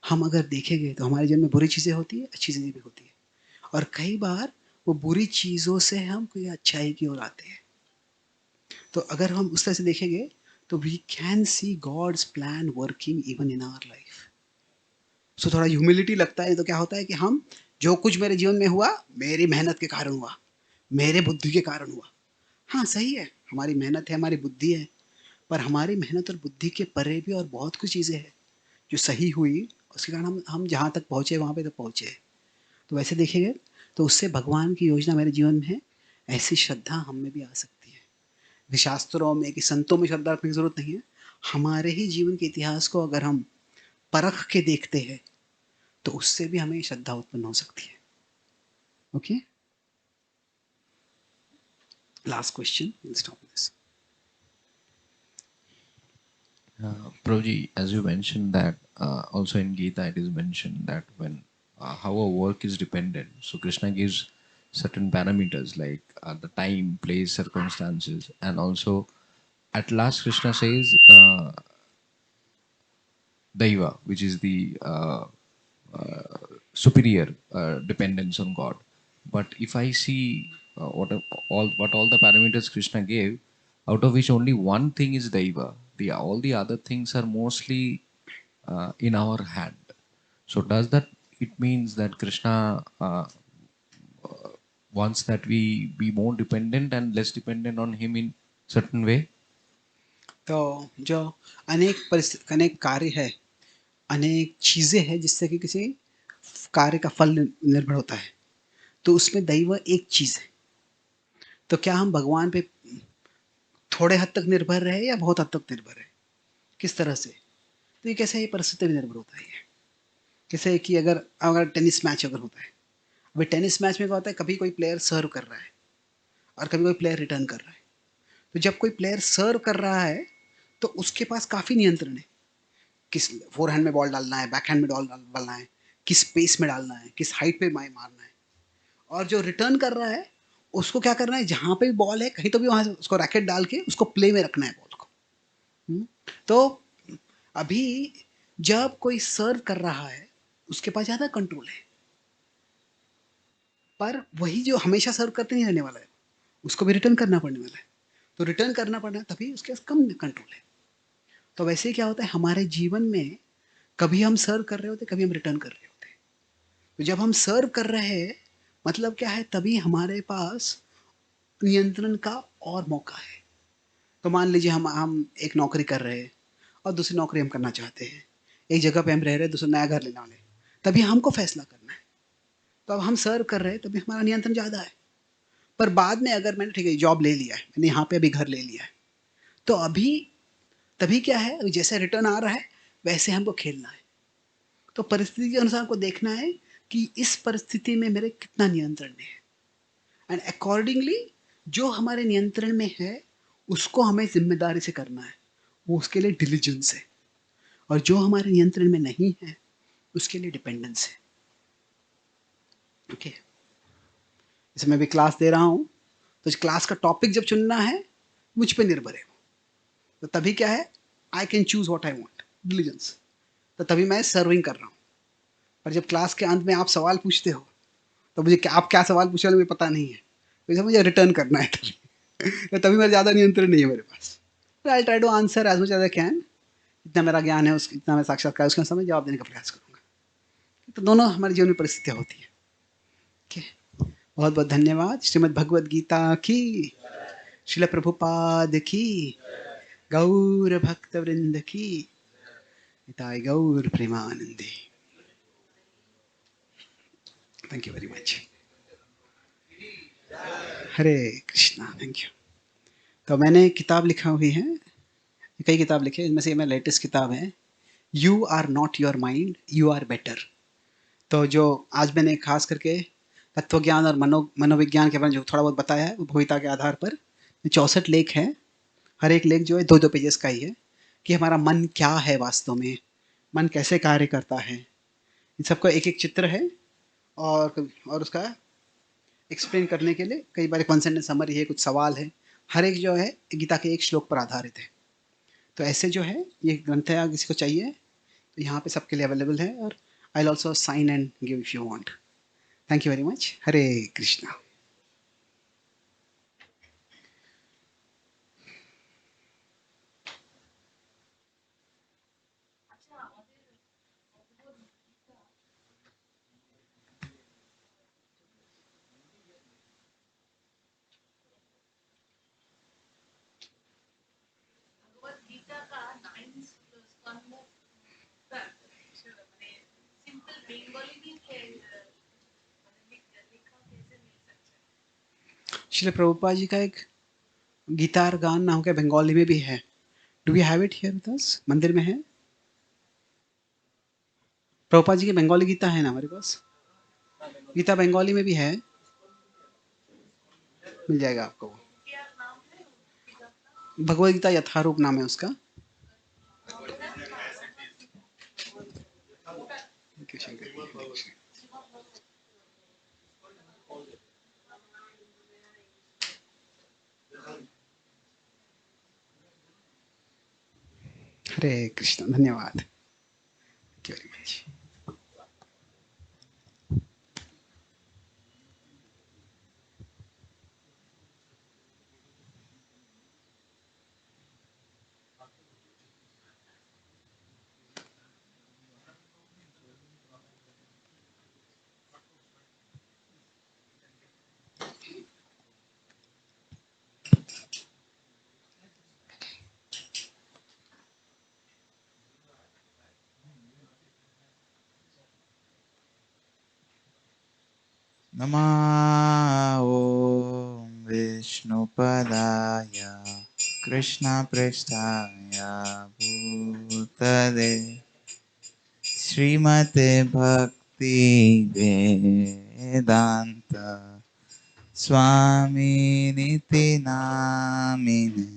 [SPEAKER 2] हम अगर देखेंगे तो हमारे जीवन में बुरी चीज़ें होती है, अच्छी चीज़ें भी होती है, और कई बार वो बुरी चीज़ों से हम कोई अच्छाई की ओर आते हैं। तो अगर हम उस तरह से देखेंगे तो we can see God's plan working even in our life. So थोड़ा ह्यूमिलिटी लगता है तो क्या होता है कि हम, जो कुछ मेरे जीवन में हुआ मेरी मेहनत के कारण हुआ, मेरे बुद्धि के कारण हुआ। हाँ सही है, हमारी मेहनत है, हमारी बुद्धि है, पर हमारी मेहनत और बुद्धि के परे भी और बहुत कुछ चीज़ें हैं जो सही हुई, उसके कारण हम जहाँ तक पहुँचे वहाँ पे तक पहुँचे। तो वैसे देखेंगे तो उससे भगवान की योजना मेरे जीवन में है, ऐसी श्रद्धा हम में भी आ सकती है। शास्त्रों में कि संतों में श्रद्धा रखने की जरूरत नहीं है, हमारे ही जीवन के इतिहास को अगर हम परख के देखते हैं तो उससे भी हमें श्रद्धा उत्पन्न हो सकती है। Okay, last question, will stop this.
[SPEAKER 7] Prabhuji, as you mentioned that also in Gita it is mentioned that when how a work is dependent, so Krishna gives certain parameters like the time, place, circumstances, and also at last Krishna says Daiva, which is the superior dependence on God. But if I see all the parameters Krishna gave, out of which only one thing is Daiva, the all the other things are mostly in our hand. So does that it means that Krishna wants that we be more dependent and less dependent on him in certain way?
[SPEAKER 2] तो जो अनेक कार्य है, अनेक चीज़ें हैं जिससे कि किसी कार्य का फल निर्भर होता है, तो उसमें दैव एक चीज़ है। तो क्या हम भगवान पे थोड़े हद तक निर्भर रहे या बहुत हद तक निर्भर है, किस तरह से? तो ये कैसे, ये परिस्थिति पे निर्भर होता है। ये कैसे कि अगर अगर टेनिस मैच अगर होता है, अभी टेनिस मैच में क्या होता है, कभी कोई प्लेयर सर्व कर रहा है और कभी कोई प्लेयर रिटर्न कर रहा है। तो जब कोई प्लेयर सर्व कर रहा है तो उसके पास काफ़ी नियंत्रण है, किस फोरहैंड में बॉल डालना है, बैकहैंड में डालना है, किस पेस में डालना है, किस हाइट पे मारना है। और जो रिटर्न कर रहा है उसको क्या करना है, जहाँ पे भी बॉल है कहीं तो भी वहाँ से उसको रैकेट डाल के उसको प्ले में रखना है बॉल को। तो अभी जब कोई सर्व कर रहा है उसके पास ज़्यादा कंट्रोल है, पर वही जो हमेशा सर्व करते नहीं रहने वाला है, उसको भी रिटर्न करना पड़ने वाला है। तो रिटर्न करना पड़ना तभी उसके पास कम कंट्रोल है। तो वैसे क्या होता है हमारे जीवन में, कभी हम सर्व कर रहे होते, कभी हम रिटर्न कर रहे होते। तो जब हम सर्व कर रहे हैं मतलब क्या है, तभी हमारे पास नियंत्रण का और मौका है। तो मान लीजिए हम एक नौकरी कर रहे हैं और दूसरी नौकरी हम करना चाहते हैं, एक जगह पे हम रह रहे हैं, दूसरा नया घर लेने वाले, तभी हमको फैसला करना है। तो अब हम सर्व कर रहे हैं तभी हमारा नियंत्रण ज़्यादा है। पर बाद में अगर मैंने ठीक है जॉब ले लिया है, मैंने यहाँ पे अभी घर ले लिया है, तो अभी तभी क्या है, जैसे रिटर्न आ रहा है वैसे हमको खेलना है। तो परिस्थिति के अनुसार हमको देखना है कि इस परिस्थिति में मेरे कितना नियंत्रण है, एंड अकॉर्डिंगली जो हमारे नियंत्रण में है उसको हमें जिम्मेदारी से करना है, वो उसके लिए डिलीजेंस है। और जो हमारे नियंत्रण में नहीं है उसके लिए डिपेंडेंस है। ओके, जैसे मैं भी क्लास दे रहा हूँ, तो क्लास का टॉपिक जब चुनना है मुझ पे निर्भर है, तो तभी क्या है, I can choose what I want, diligence. तो तभी मैं सर्विंग कर रहा हूँ। पर जब क्लास के अंत में आप सवाल पूछते हो तो मुझे आप क्या सवाल पूछ रहे हो मुझे पता नहीं है, तो इसे मुझे रिटर्न करना है तभी तो तभी मेरा ज़्यादा नियंत्रण नहीं है मेरे पास। तो I try to answer as much as I can, जितना मेरा ज्ञान है उस इतना मैं साक्षात्कार उसके समय जवाब देने का प्रयास करूँगा। तो दोनों हमारे जीवन में परिस्थितियाँ होती हैं। ठीक है, बहुत बहुत धन्यवाद। श्रीमद् भगवद गीता की, श्रील प्रभुपाद की, गौर भक्त वृंद की, निताय गौर प्रेमानंदे। Thank you very much. Hare Krishna. Thank you. तो मैंने किताब लिखा हुई है, कई किताब लिखे, इनमें से मेरा लेटेस्ट किताब है you are not your mind, you are better. तो जो आज मैंने खास करके तत्व ज्ञान और मनोविज्ञान के बारे में जो थोड़ा बहुत बताया है, वो भविता के आधार पर 64 लेख हैं। हर एक लेख जो है 2-2 पेजेस का ही है, कि हमारा मन क्या है वास्तव में, मन कैसे कार्य करता है, इन सबका एक एक चित्र है। और उसका एक्सप्लेन करने के लिए कई बार कॉन्सेप्ट एंड समरी है, कुछ सवाल है, हर एक जो है गीता के एक श्लोक पर आधारित है। तो ऐसे जो है ये ग्रंथ है, किसी को चाहिए तो यहाँ पे सबके लिए अवेलेबल है, और I will also sign and give if you want. Thank you very much. Hare Krishna. Shri Prabhupada ji का एक गीतार गान नाम का बंगाली में भी है। Do we have it here with us? मंदिर में है। प्रभुपाद जी की बंगाली गीता है ना हमारे पास, गीता बंगाली में भी है, मिल जाएगा आपको। भगवद गीता यथारूप नाम है उसका। हरे कृष्ण। धन्यवाद। Thank you very much.
[SPEAKER 3] नमः ॐ विष्णुपदाय कृष्णपृष्ठाय भूतले श्रीमते भक्ति वेदांत स्वामिनिति नामिने